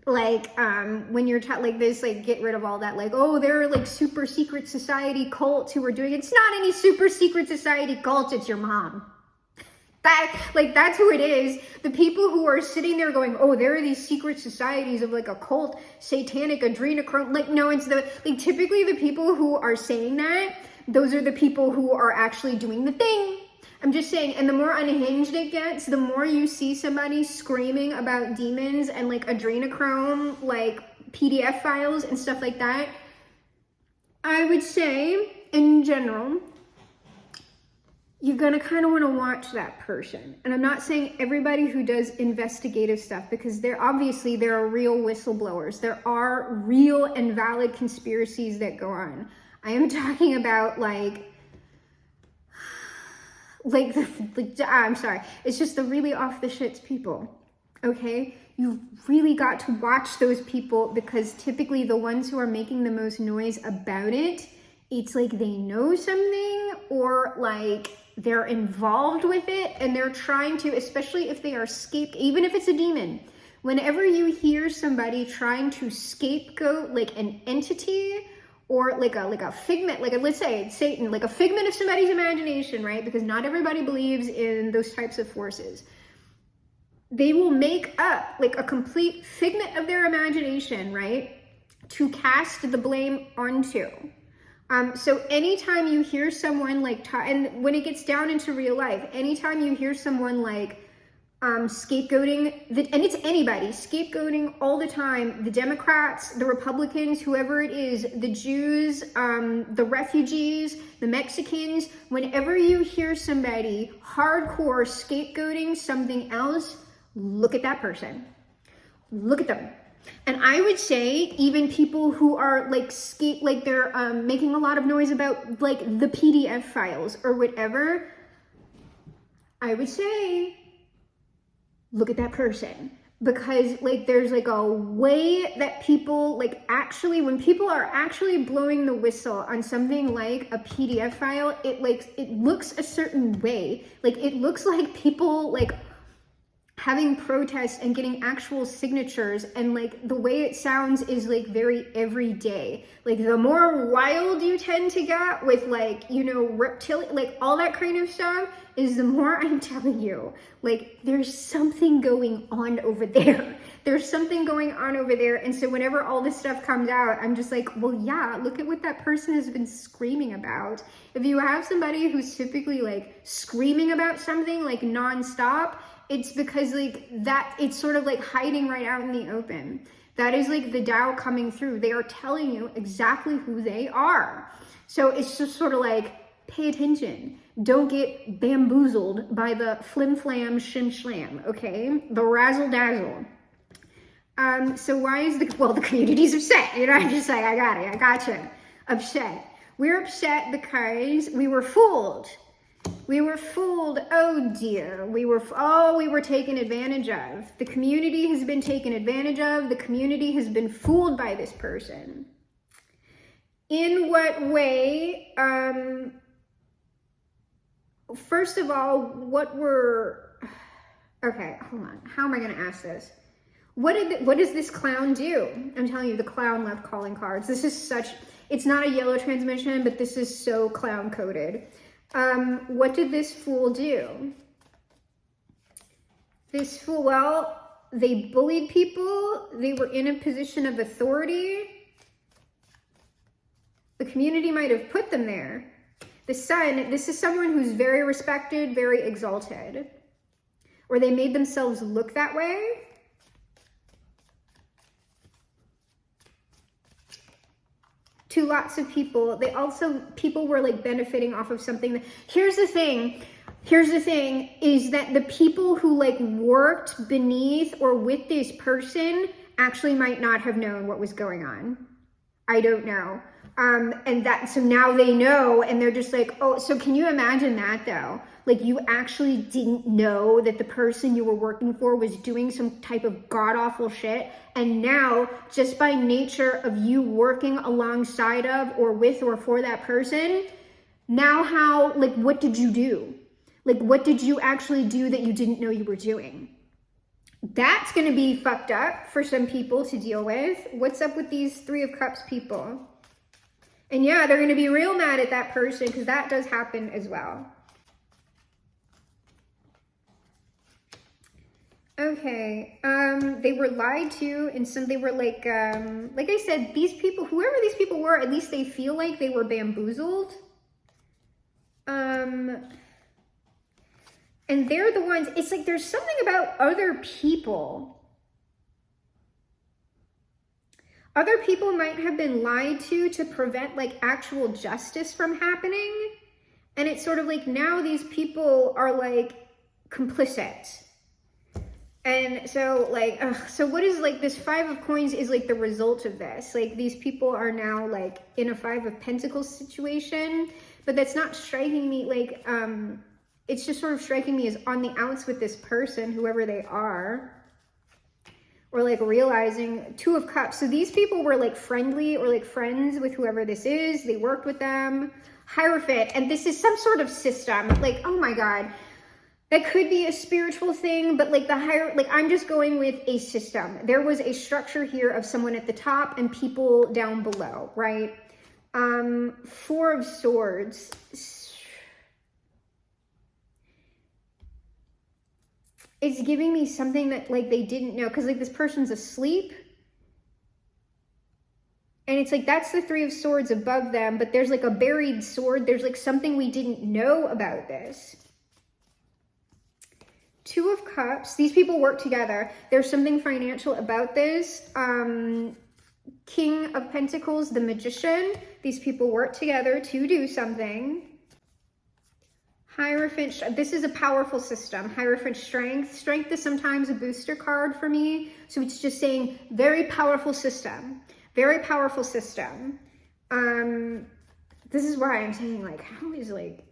when you're like this, like get rid of all that, like, oh, there are like super secret society cults who are doing it. It's not any super secret society cult, it's your mom. That's who it is. The people who are sitting there going, oh, there are these secret societies of like a cult, satanic, adrenochrome. Like, no, it's typically the people who are saying that, those are the people who are actually doing the thing. I'm just saying, and the more unhinged it gets, the more you see somebody screaming about demons and like adrenochrome, like PDF files and stuff like that. I would say, in general, you're gonna kind of want to watch that person. And I'm not saying everybody who does investigative stuff, because there are real whistleblowers. There are real and valid conspiracies that go on. I am talking about I'm sorry, it's just the really off the shits people, okay? You've really got to watch those people, because typically the ones who are making the most noise about it, it's like they know something, or like they're involved with it, and they're trying to, especially if they are even if it's a demon, whenever you hear somebody trying to scapegoat like an entity, or like a figment, let's say it's Satan, like a figment of somebody's imagination, right? Because not everybody believes in those types of forces. They will make up like a complete figment of their imagination, right? To cast the blame onto. So anytime you hear someone and when it gets down into real life, anytime you hear someone scapegoating, and it's anybody, scapegoating all the time, the Democrats, the Republicans, whoever it is, the Jews, the refugees, the Mexicans, whenever you hear somebody hardcore scapegoating something else, look at that person. Look at them. And I would say even people who are they're making a lot of noise about like the PDF files or whatever, I would say, look at that person. Because like there's like a way that people when people are actually blowing the whistle on something like a PDF file, it looks a certain way. Like it looks like people having protests and getting actual signatures, and like the way it sounds is like very everyday. Like the more wild you tend to get with reptilian, like all that kind of stuff, is the more I'm telling you, like there's something going on over there. There's something going on over there. And so whenever all this stuff comes out, I'm just like, well, yeah, look at what that person has been screaming about. If you have somebody who's typically like screaming about something like nonstop, it's because it's sort of like hiding right out in the open. That is like the Tao coming through. They are telling you exactly who they are. So it's just sort of like, pay attention. Don't get bamboozled by the flim flam shim shlam, okay? The razzle dazzle. So why is the community's upset? You know, I'm just like, I got it, I gotcha. Upset. We're upset because we were fooled. We were fooled. Oh dear. We were taken advantage of. The community has been taken advantage of. The community has been fooled by this person. In what way? First of all, okay, hold on. How am I going to ask this? What does this clown do? I'm telling you, the clown left calling cards. It's not a yellow transmission, but this is so clown coded. What did this fool do? This fool, well, they bullied people. They were in a position of authority. The community might have put them there. The Sun, this is someone who's very respected, very exalted. Or they made themselves look that way. To lots of people. People were like benefiting off of something. Here's the thing is that the people who like worked beneath or with this person actually might not have known what was going on. I don't know. So now they know, and they're just like, oh, so can you imagine that though? Like you actually didn't know that the person you were working for was doing some type of god-awful shit. And now, just by nature of you working alongside of or with or for that person, now what did you do? Like, what did you actually do that you didn't know you were doing? That's going to be fucked up for some people to deal with. What's up with these Three of Cups people? And yeah, they're going to be real mad at that person because that does happen as well. Okay, they were lied to, and they were like I said, these people, whoever these people were, at least they feel like they were bamboozled. And they're the ones, it's like there's something about other people. Other people might have been lied to prevent like actual justice from happening. And it's sort of like now these people are like complicit. And so like, so what is like this 5 of coins is like the result of this. Like these people are now like in a 5 of pentacles situation, but that's not striking me like, it's just sort of striking me as on the outs with this person, whoever they are. Or like realizing 2 of cups. So these people were like friendly or like friends with whoever this is. They worked with them. Hierophant. And this is some sort of system. Like, oh my God. That could be a spiritual thing, but like I'm just going with a system. There was a structure here of someone at the top and people down below, right? 4 of Swords. It's giving me something that like they didn't know, because like this person's asleep. And it's like, that's the 3 of Swords above them, but there's like a buried sword. There's like something we didn't know about this. 2 of Cups. These people work together. There's something financial about this. King of Pentacles, the Magician. These people work together to do something. Hierophant. This is a powerful system. Hierophant Strength. Strength is sometimes a booster card for me. So it's just saying very powerful system. Very powerful system. This is why I'm saying like, how is like,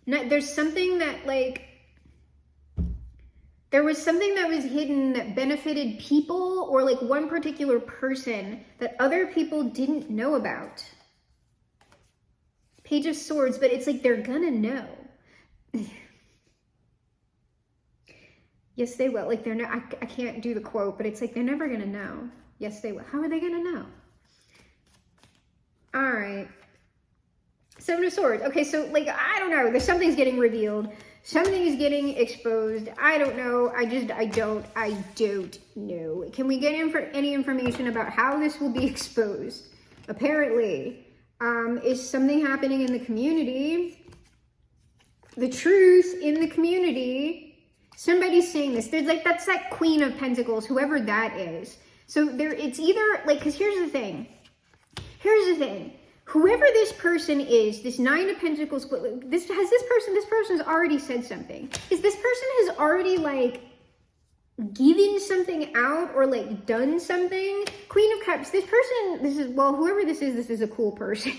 no, there's something that like, there was something that was hidden that benefited people or like one particular person that other people didn't know about. Page of Swords, but it's like they're gonna know. Yes, they will. Like they're not, I can't do the quote, but it's like they're never gonna know. Yes, they will. How are they gonna know? All right. 7 of Swords. Okay, so like, I don't know. There's something's getting revealed. Something is getting exposed. I don't know. I don't know. Can we get any information about how this will be exposed? Apparently, is something happening in the community? The truth in the community. Somebody's saying this. There's like, that's that Queen of Pentacles, whoever that is. So there, it's either like, because here's the thing. Whoever this person is, this 9 of Pentacles, this person's already said something. This person has already like given something out or like done something. Queen of Cups, whoever this is a cool person.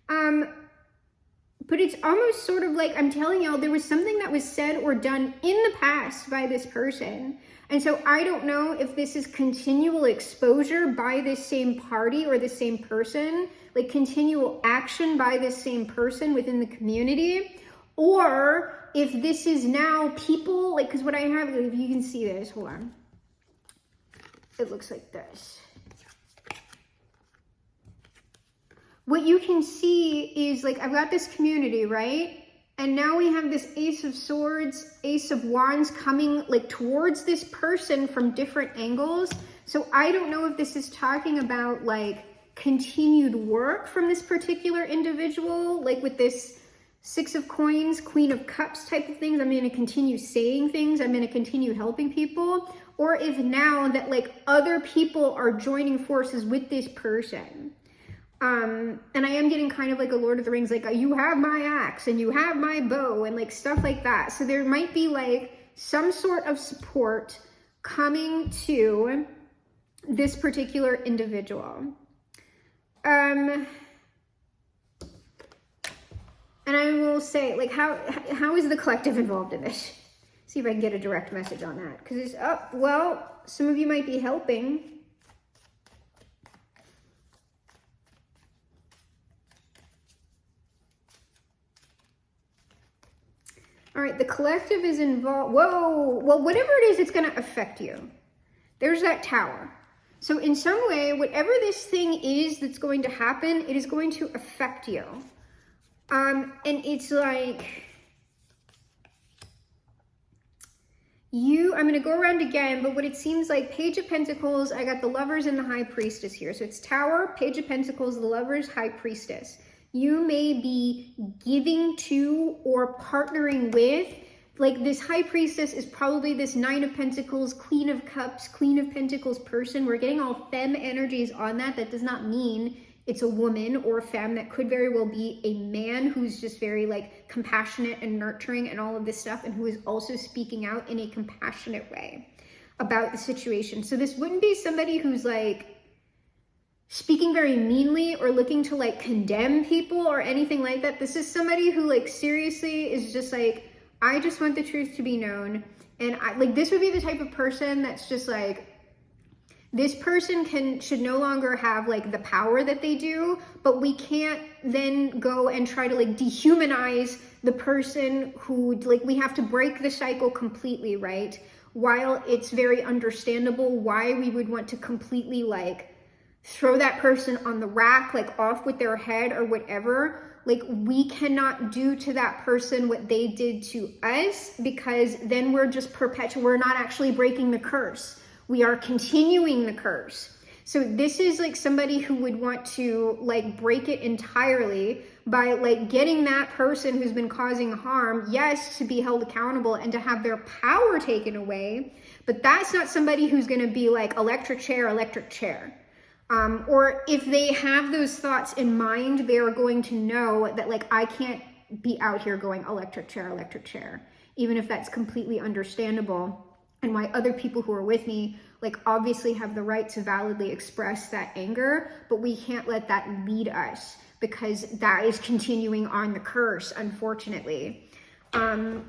But it's almost sort of like, I'm telling y'all, there was something that was said or done in the past by this person. And so I don't know if this is continual exposure by this same party or the same person, like continual action by this same person within the community, or if this is now people, like, because what I have, if you can see this, hold on. It looks like this. What you can see is like, I've got this community, right? And now we have this Ace of Swords, Ace of Wands coming like towards this person from different angles. So I don't know if this is talking about like continued work from this particular individual, like with this 6 of Coins, Queen of Cups type of things. I'm going to continue saying things. I'm going to continue helping people. Or if now that like other people are joining forces with this person. And I am getting kind of like a Lord of the Rings, like you have my axe and you have my bow and like stuff like that. So there might be like some sort of support coming to this particular individual. And I will say, like, how is the collective involved in this? See if I can get a direct message on that. Because it's, well, some of you might be helping. All right, the collective is involved. Whoa, well, whatever it is, it's going to affect you. There's that Tower. So in some way, whatever this thing is that's going to happen, it is going to affect you. And it's like, I'm going to go around again, but what it seems like, Page of Pentacles, I got the Lovers and the High Priestess here. So it's Tower, Page of Pentacles, the Lovers, High Priestess. You may be giving to or partnering with, like this high priestess is probably this Nine of Pentacles, Queen of Cups, Queen of Pentacles person. We're getting all femme energies on that. That does not mean it's a woman or a femme. That could very well be a man who's just very like compassionate and nurturing and all of this stuff, and who is also speaking out in a compassionate way about the situation. So this wouldn't be somebody who's like speaking very meanly or looking to like condemn people or anything like that. This is somebody who like seriously is just like, I just want the truth to be known. And I like, this would be the type of person that's just like, this person should no longer have like the power that they do, but we can't then go and try to like dehumanize the person who, like, we have to break the cycle completely, right? While it's very understandable why we would want to completely like throw that person on the rack, like off with their head or whatever. Like, we cannot do to that person what they did to us, because then we're just we're not actually breaking the curse. We are continuing the curse. So this is like somebody who would want to like break it entirely by like getting that person who's been causing harm, yes, to be held accountable and to have their power taken away. But that's not somebody who's going to be like electric chair, electric chair. Or if they have those thoughts in mind, they are going to know that like, I can't be out here going electric chair, even if that's completely understandable. And why other people who are with me, like, obviously have the right to validly express that anger, but we can't let that lead us, because that is continuing on the curse, unfortunately.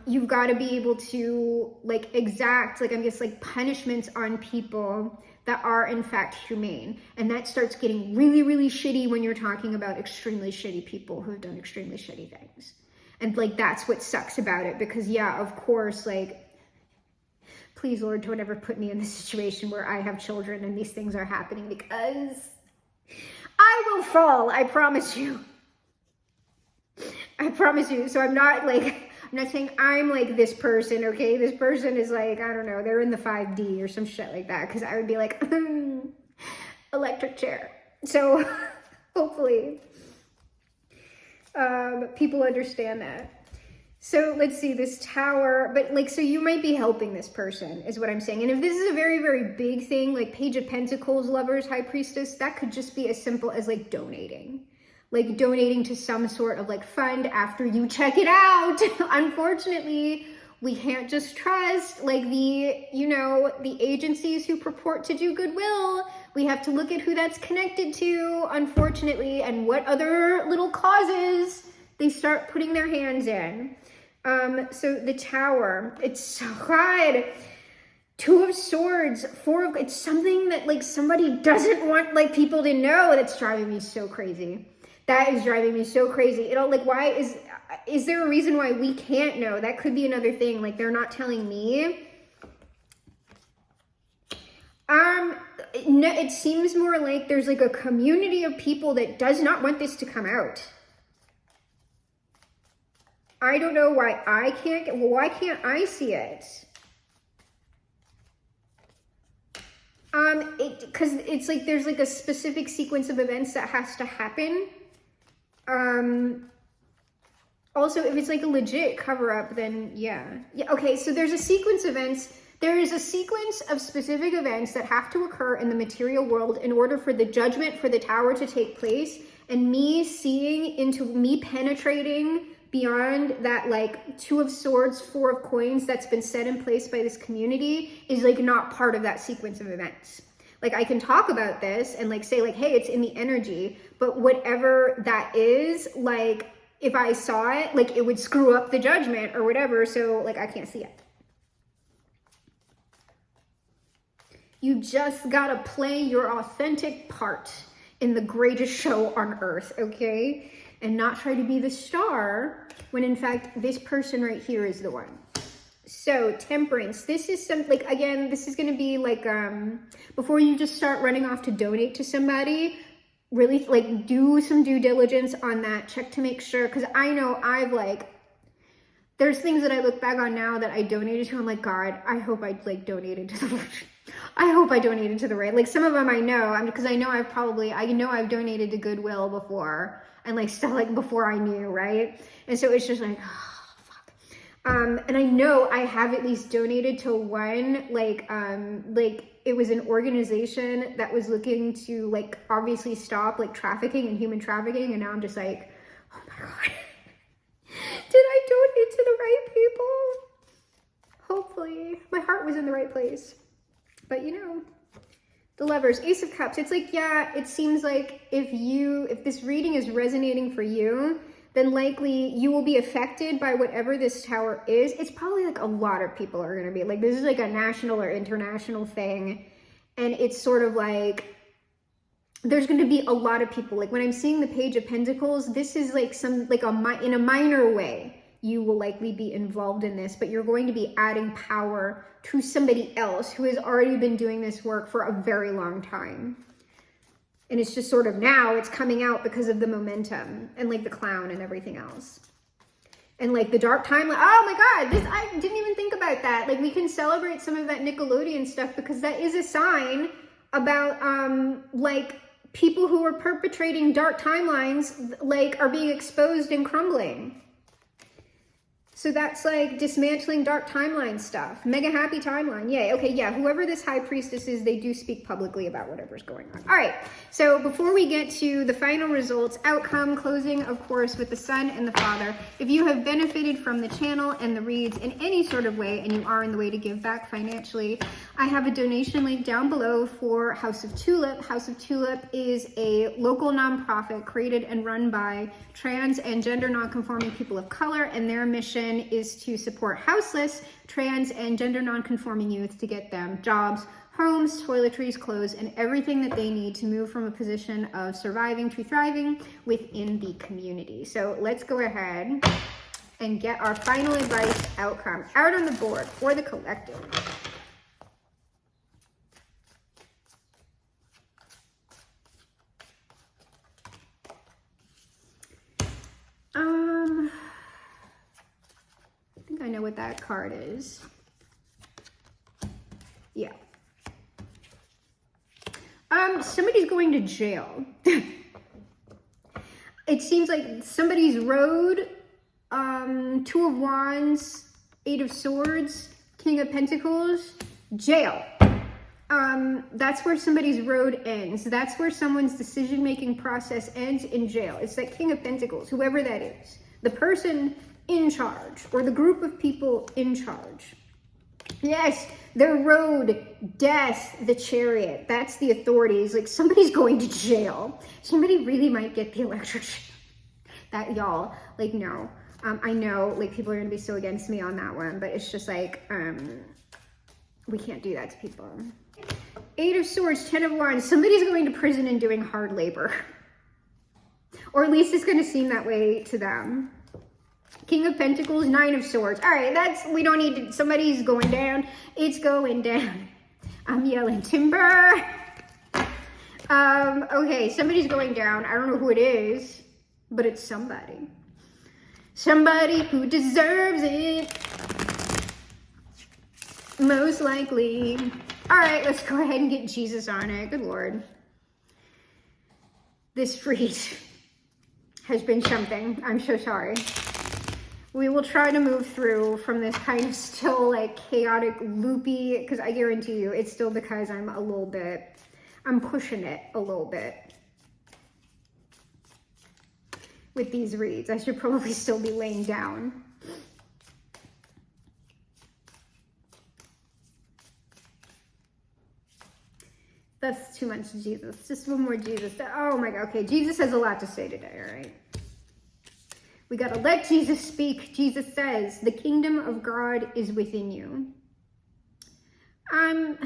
You've got to be able to like exact, like, I guess, like punishments on people that are in fact humane. And that starts getting really, really shitty when you're talking about extremely shitty people who have done extremely shitty things. And like, that's what sucks about it, because yeah, of course, like, please, Lord, don't ever put me in this situation where I have children and these things are happening, because I will fall, I promise you. I promise you. So I'm not saying I'm like this person, okay? This person is like, I don't know, they're in the 5D or some shit like that, because I would be like, electric chair. So hopefully people understand that. So let's see, this Tower, but like, so you might be helping this person is what I'm saying. And if this is a very, very big thing, like Page of Pentacles, Lovers, High Priestess, that could just be as simple as like donating to some sort of like fund after you check it out. Unfortunately, we can't just trust like the agencies who purport to do goodwill. We have to look at who that's connected to, unfortunately, and what other little causes they start putting their hands in. So the Tower, it's so God. Two of Swords, it's something that like somebody doesn't want like people to know. That's driving me so crazy. That is driving me so crazy. Like, why is there a reason why we can't know? That could be another thing. Like, they're not telling me. No, it seems more like there's like a community of people that does not want this to come out. I don't know why why can't I see it? Because it's like there's like a specific sequence of events that has to happen. Also, if it's like a legit cover-up, then yeah, okay, so there's a sequence of events. There is a sequence of specific events that have to occur in the material world in order for the judgment for the Tower to take place, and me penetrating beyond that, like, Two of Swords, Four of Coins that's been set in place by this community is like not part of that sequence of events. Like, I can talk about this and like say like, hey, it's in the energy, but whatever that is, like, if I saw it, like, it would screw up the judgment or whatever. So like, I can't see it. You just gotta play your authentic part in the greatest show on earth, okay? And not try to be the star when in fact this person right here is the one. So Temperance, this is some, like, again, this is going to be like, before you just start running off to donate to somebody, really like do some due diligence on that. Check to make sure, because I know there's things that I look back on now that I donated to. I'm like, God, I hope I like donated to the I hope I donated to the right. Like, some of them I know, because I know I've donated to Goodwill before. and like stuff like before I knew, right? And so it's just like, oh, fuck. And I know I have at least donated to one, like it was an organization that was looking to like obviously stop like trafficking and human trafficking. And now I'm just like, oh my God, did I donate to the right people? Hopefully my heart was in the right place. But you know, the Lovers, Ace of Cups. It's like, yeah, it seems like if this reading is resonating for you, then likely you will be affected by whatever this tower is. It's probably like a lot of people are going to be like, this is like a national or international thing. And it's sort of like, there's going to be a lot of people. Like when I'm seeing the Page of Pentacles, this is like in a minor way, you will likely be involved in this, but you're going to be adding power to somebody else who has already been doing this work for a very long time. And it's just sort of now it's coming out because of the momentum and like the clown and everything else. And like the dark timeline. Oh my God, I didn't even think about that. Like we can celebrate some of that Nickelodeon stuff because that is a sign about like people who are perpetrating dark timelines like are being exposed and crumbling. So that's like dismantling dark timeline stuff. Mega happy timeline. Yay. Okay, yeah. Whoever this high priestess is, they do speak publicly about whatever's going on. All right. So before we get to the final results, outcome, closing, of course, with the Son and the Father. If you have benefited from the channel and the reads in any sort of way, and you are in the way to give back financially, I have a donation link down below for House of Tulip. House of Tulip is a local nonprofit created and run by trans and gender nonconforming people of color, and their mission is to support houseless, trans, and gender nonconforming youth to get them jobs, homes, toiletries, clothes, and everything that they need to move from a position of surviving to thriving within the community. So let's go ahead and get our final advice outcome out on the board for the collective. I think I know what that card is. Yeah. Somebody's going to jail. It seems like somebody's road, Two of Wands, Eight of Swords, King of Pentacles, jail. That's where somebody's road ends. That's where someone's decision-making process ends, in jail. It's that King of Pentacles, whoever that is. The person in charge, or the group of people in charge. Yes, their road, death, the Chariot. That's the authorities. Like, somebody's going to jail. Somebody really might get the electric chair. That, y'all, like, no. I know, like, people are going to be so against me on that one, but it's just like, we can't do that to people. Eight of Swords, Ten of Wands. Somebody's going to prison and doing hard labor. Or at least it's going to seem that way to them. King of Pentacles, Nine of Swords. All right, we don't need to, somebody's going down. It's going down. I'm yelling timber. Okay, somebody's going down. I don't know who it is, but it's somebody. Somebody who deserves it. Most likely. All right, let's go ahead and get Jesus on it. Good Lord. This read has been something. I'm so sorry. We will try to move through from this kind of still like chaotic, loopy, because I guarantee you it's still because I'm pushing it a little bit with these reads. I should probably still be laying down. That's too much Jesus. Just one more Jesus. Oh my God. Okay, Jesus has a lot to say today, all right? We got to let Jesus speak. Jesus says, the kingdom of God is within you. I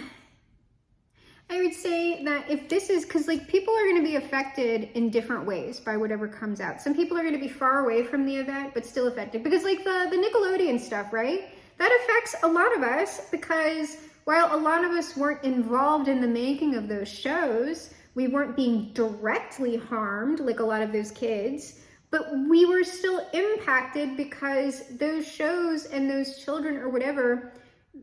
would say that if this is, because like people are going to be affected in different ways by whatever comes out. Some people are going to be far away from the event, but still affected. Because like the Nickelodeon stuff, right? That affects a lot of us because while a lot of us weren't involved in the making of those shows, we weren't being directly harmed like a lot of those kids. But we were still impacted because those shows and those children or whatever,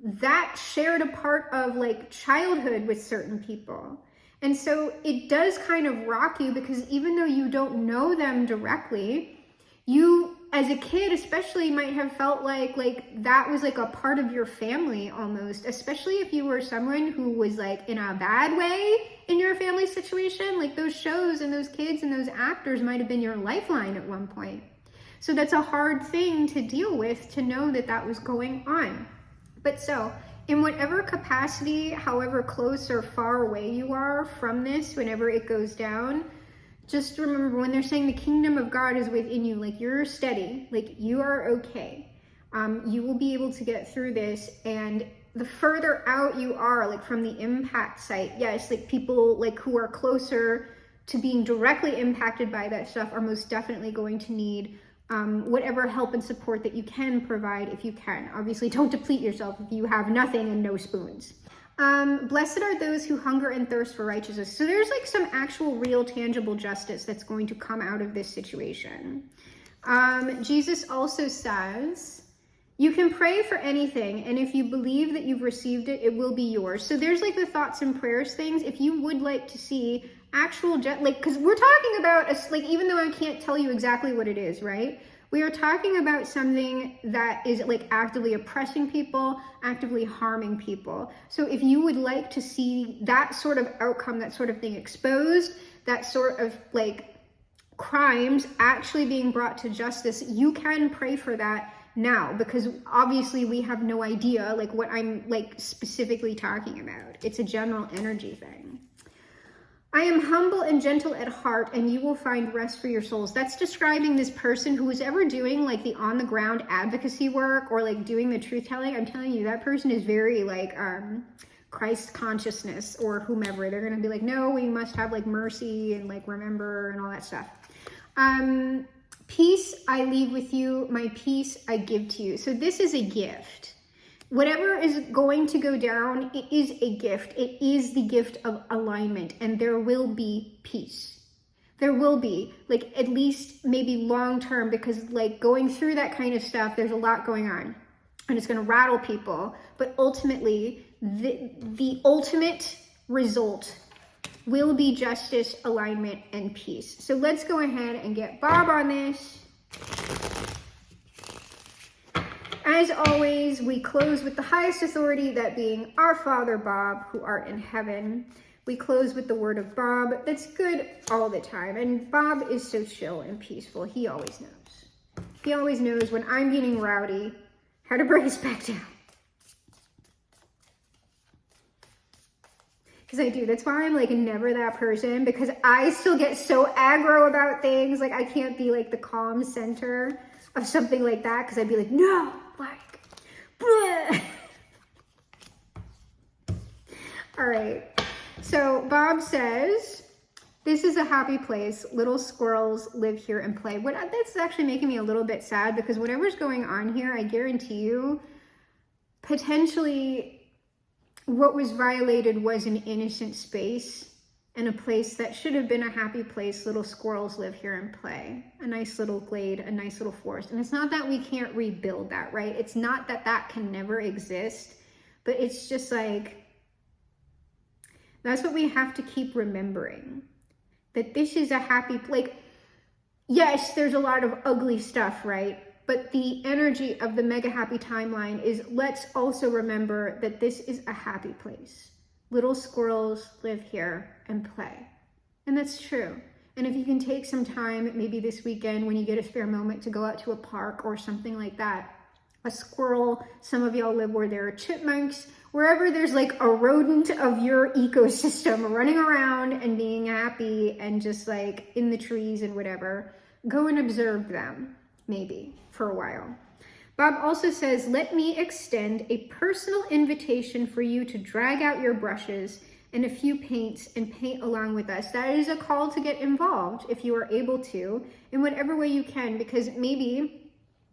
that shared a part of like childhood with certain people. And so it does kind of rock you, because even though you don't know them directly, you as a kid especially might have felt like that was like a part of your family almost, especially if you were someone who was like in a bad way in your family situation. Like those shows and those kids and those actors might have been your lifeline at one point. So that's a hard thing to deal with, to know that that was going on. But so in whatever capacity, however close or far away you are from this, whenever it goes down, just remember, when they're saying the kingdom of God is within you, like you're steady, like you are okay. You will be able to get through this. And the further out you are, like from the impact site, yes, like people like who are closer to being directly impacted by that stuff are most definitely going to need whatever help and support that you can provide if you can. Obviously, don't deplete yourself if you have nothing and no spoons. Blessed are those who hunger and thirst for righteousness. So there's like some actual real tangible justice that's going to come out of this situation. Jesus also says, you can pray for anything, and if you believe that you've received it, it will be yours. So there's like the thoughts and prayers things. If you would like to see actual, like, because we're talking about, like, even though I can't tell you exactly what it is, right? We are talking about something that is like actively oppressing people, actively harming people. So if you would like to see that sort of outcome, that sort of thing exposed, that sort of like crimes actually being brought to justice, you can pray for that now, because obviously we have no idea like what I'm like specifically talking about. It's a general energy thing. I am humble and gentle at heart, and you will find rest for your souls. That's describing this person who is ever doing like the on the ground advocacy work or like doing the truth telling. I'm telling you, that person is very like Christ consciousness or whomever. They're going to be like, no, we must have like mercy and like remember and all that stuff. Peace I leave with you, my peace I give to you. So this is a gift. Whatever is going to go down, it is a gift. It is the gift of alignment, and there will be peace. There will be, like, at least maybe long term, because like going through that kind of stuff, there's a lot going on and it's going to rattle people. But ultimately, the ultimate result will be justice, alignment, and peace. So let's go ahead and get Bob on this. As always, we close with the highest authority, that being our Father Bob, who art in heaven. We close with the word of Bob that's good all the time. And Bob is so chill and peaceful. He always knows. He always knows when I'm getting rowdy, how to bring us back down. Because I do. That's why I'm like never that person, because I still get so aggro about things. Like I can't be like the calm center of something like that, because I'd be like, no, like, bleh. All right. So Bob says, this is a happy place. Little squirrels live here and play. That's actually making me a little bit sad, because whatever's going on here, I guarantee you, potentially what was violated was an innocent space and a place that should have been a happy place. Little squirrels live here and play. A nice little glade, a nice little forest. And it's not that we can't rebuild that, right? It's not that that can never exist, but it's just like, that's what we have to keep remembering. That this is a happy, like, yes, there's a lot of ugly stuff, right? But the energy of the mega happy timeline is, let's also remember that this is a happy place. Little squirrels live here and play. And that's true. And if you can take some time, maybe this weekend when you get a spare moment, to go out to a park or something like that, a squirrel, some of y'all live where there are chipmunks, wherever there's like a rodent of your ecosystem running around and being happy and just like in the trees and whatever, go and observe them, maybe for a while. Bob also says, let me extend a personal invitation for you to drag out your brushes and a few paints and paint along with us. That is a call to get involved if you are able to, in whatever way you can, because maybe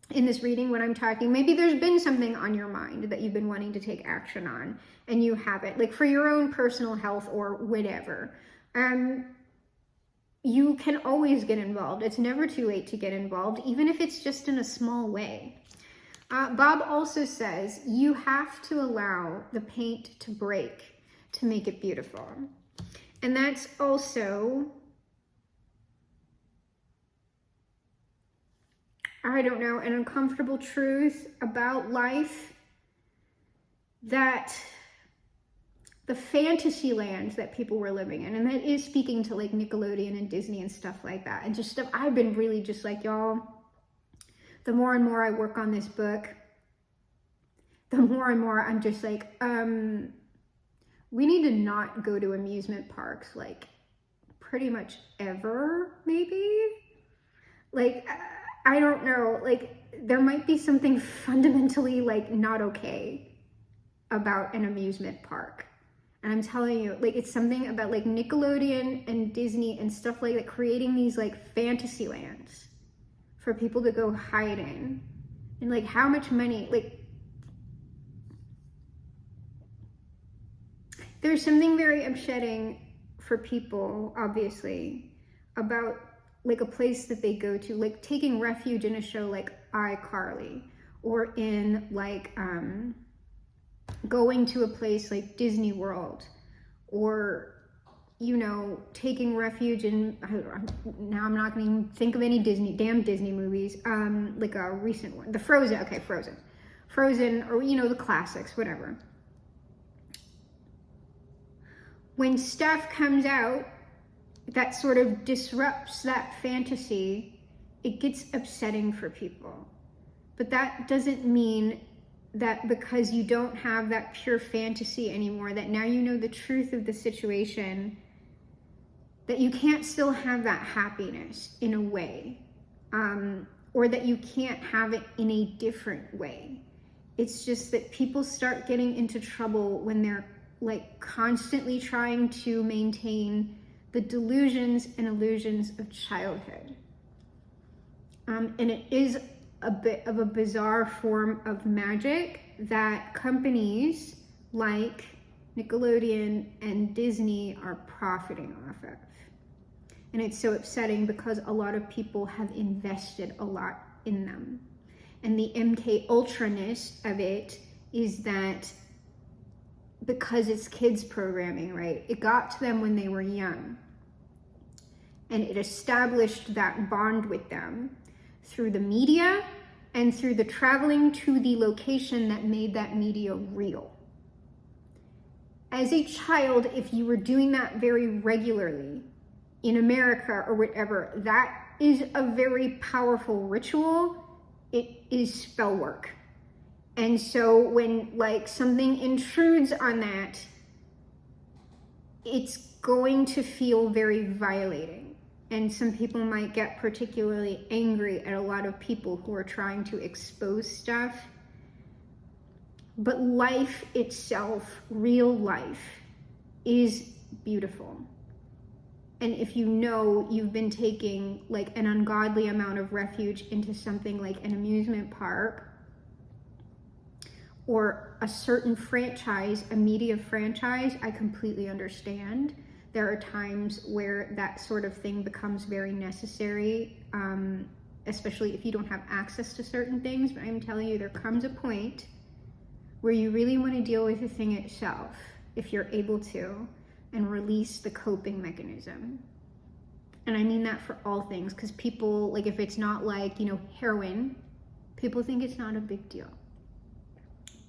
in this reading when I'm talking, maybe there's been something on your mind that you've been wanting to take action on and you haven't, like for your own personal health or whatever. You can always get involved. It's never too late to get involved, even if it's just in a small way. Bob also says, you have to allow the paint to break to make it beautiful. And that's also, I don't know, an uncomfortable truth about life, that the fantasy land that people were living in, and that is speaking to like Nickelodeon and Disney and stuff like that, and just stuff I've been really just like, y'all, the more and more I work on this book, the more and more I'm just like, we need to not go to amusement parks like pretty much ever, maybe. Like, I don't know, like there might be something fundamentally like not okay about an amusement park. And I'm telling you, like, it's something about like Nickelodeon and Disney and stuff like that, creating these like fantasy lands for people to go hide in. And like how much money, like, there's something very upsetting for people, obviously, about like a place that they go to, like taking refuge in a show like iCarly, or in like going to a place like Disney World, or, you know, taking refuge in, now I'm not going to even think of any damn Disney movies, like a recent one, Frozen, or, you know, the classics, whatever. When stuff comes out that sort of disrupts that fantasy, it gets upsetting for people. But that doesn't mean that because you don't have that pure fantasy anymore, that now you know the truth of the situation, that you can't still have that happiness in a way, or that you can't have it in a different way. It's just that people start getting into trouble when they're like constantly trying to maintain the delusions and illusions of childhood. And it is a bit of a bizarre form of magic that companies like Nickelodeon and Disney are profiting off of. And it's so upsetting because a lot of people have invested a lot in them. And the MK Ultra-ness of it is that because it's kids programming, right? It got to them when they were young. And it established that bond with them through the media and through the traveling to the location that made that media real. As a child, if you were doing that very regularly in America or whatever, that is a very powerful ritual. It is spell work. And so when like something intrudes on that, it's going to feel very violating. And some people might get particularly angry at a lot of people who are trying to expose stuff. But life itself, real life, is beautiful. And if you know you've been taking like an ungodly amount of refuge into something like an amusement park, or a certain franchise, a media franchise, I completely understand. There are times where that sort of thing becomes very necessary, especially if you don't have access to certain things. But I'm telling you, there comes a point where you really want to deal with the thing itself, if you're able to, and release the coping mechanism. And I mean that for all things, because people, like if it's not like, you know, heroin, people think it's not a big deal.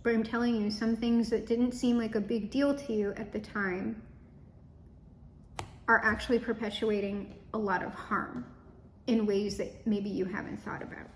But I'm telling you, some things that didn't seem like a big deal to you at the time are actually perpetuating a lot of harm in ways that maybe you haven't thought about.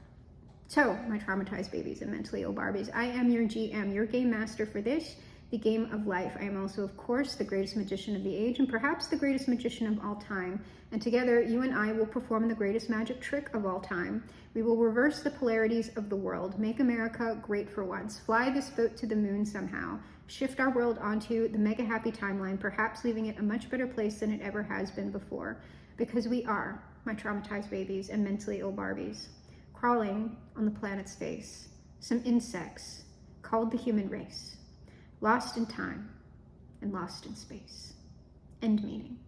So, my traumatized babies and mentally ill Barbies, I am your GM, your game master for this, the game of life. I am also, of course, the greatest magician of the age and perhaps the greatest magician of all time. And together, you and I will perform the greatest magic trick of all time. We will reverse the polarities of the world, make America great for once, fly this boat to the moon somehow, shift our world onto the mega happy timeline, perhaps leaving it a much better place than it ever has been before. Because we are, my traumatized babies and mentally ill Barbies, crawling on the planet's face, some insects called the human race, lost in time and lost in space. End meaning.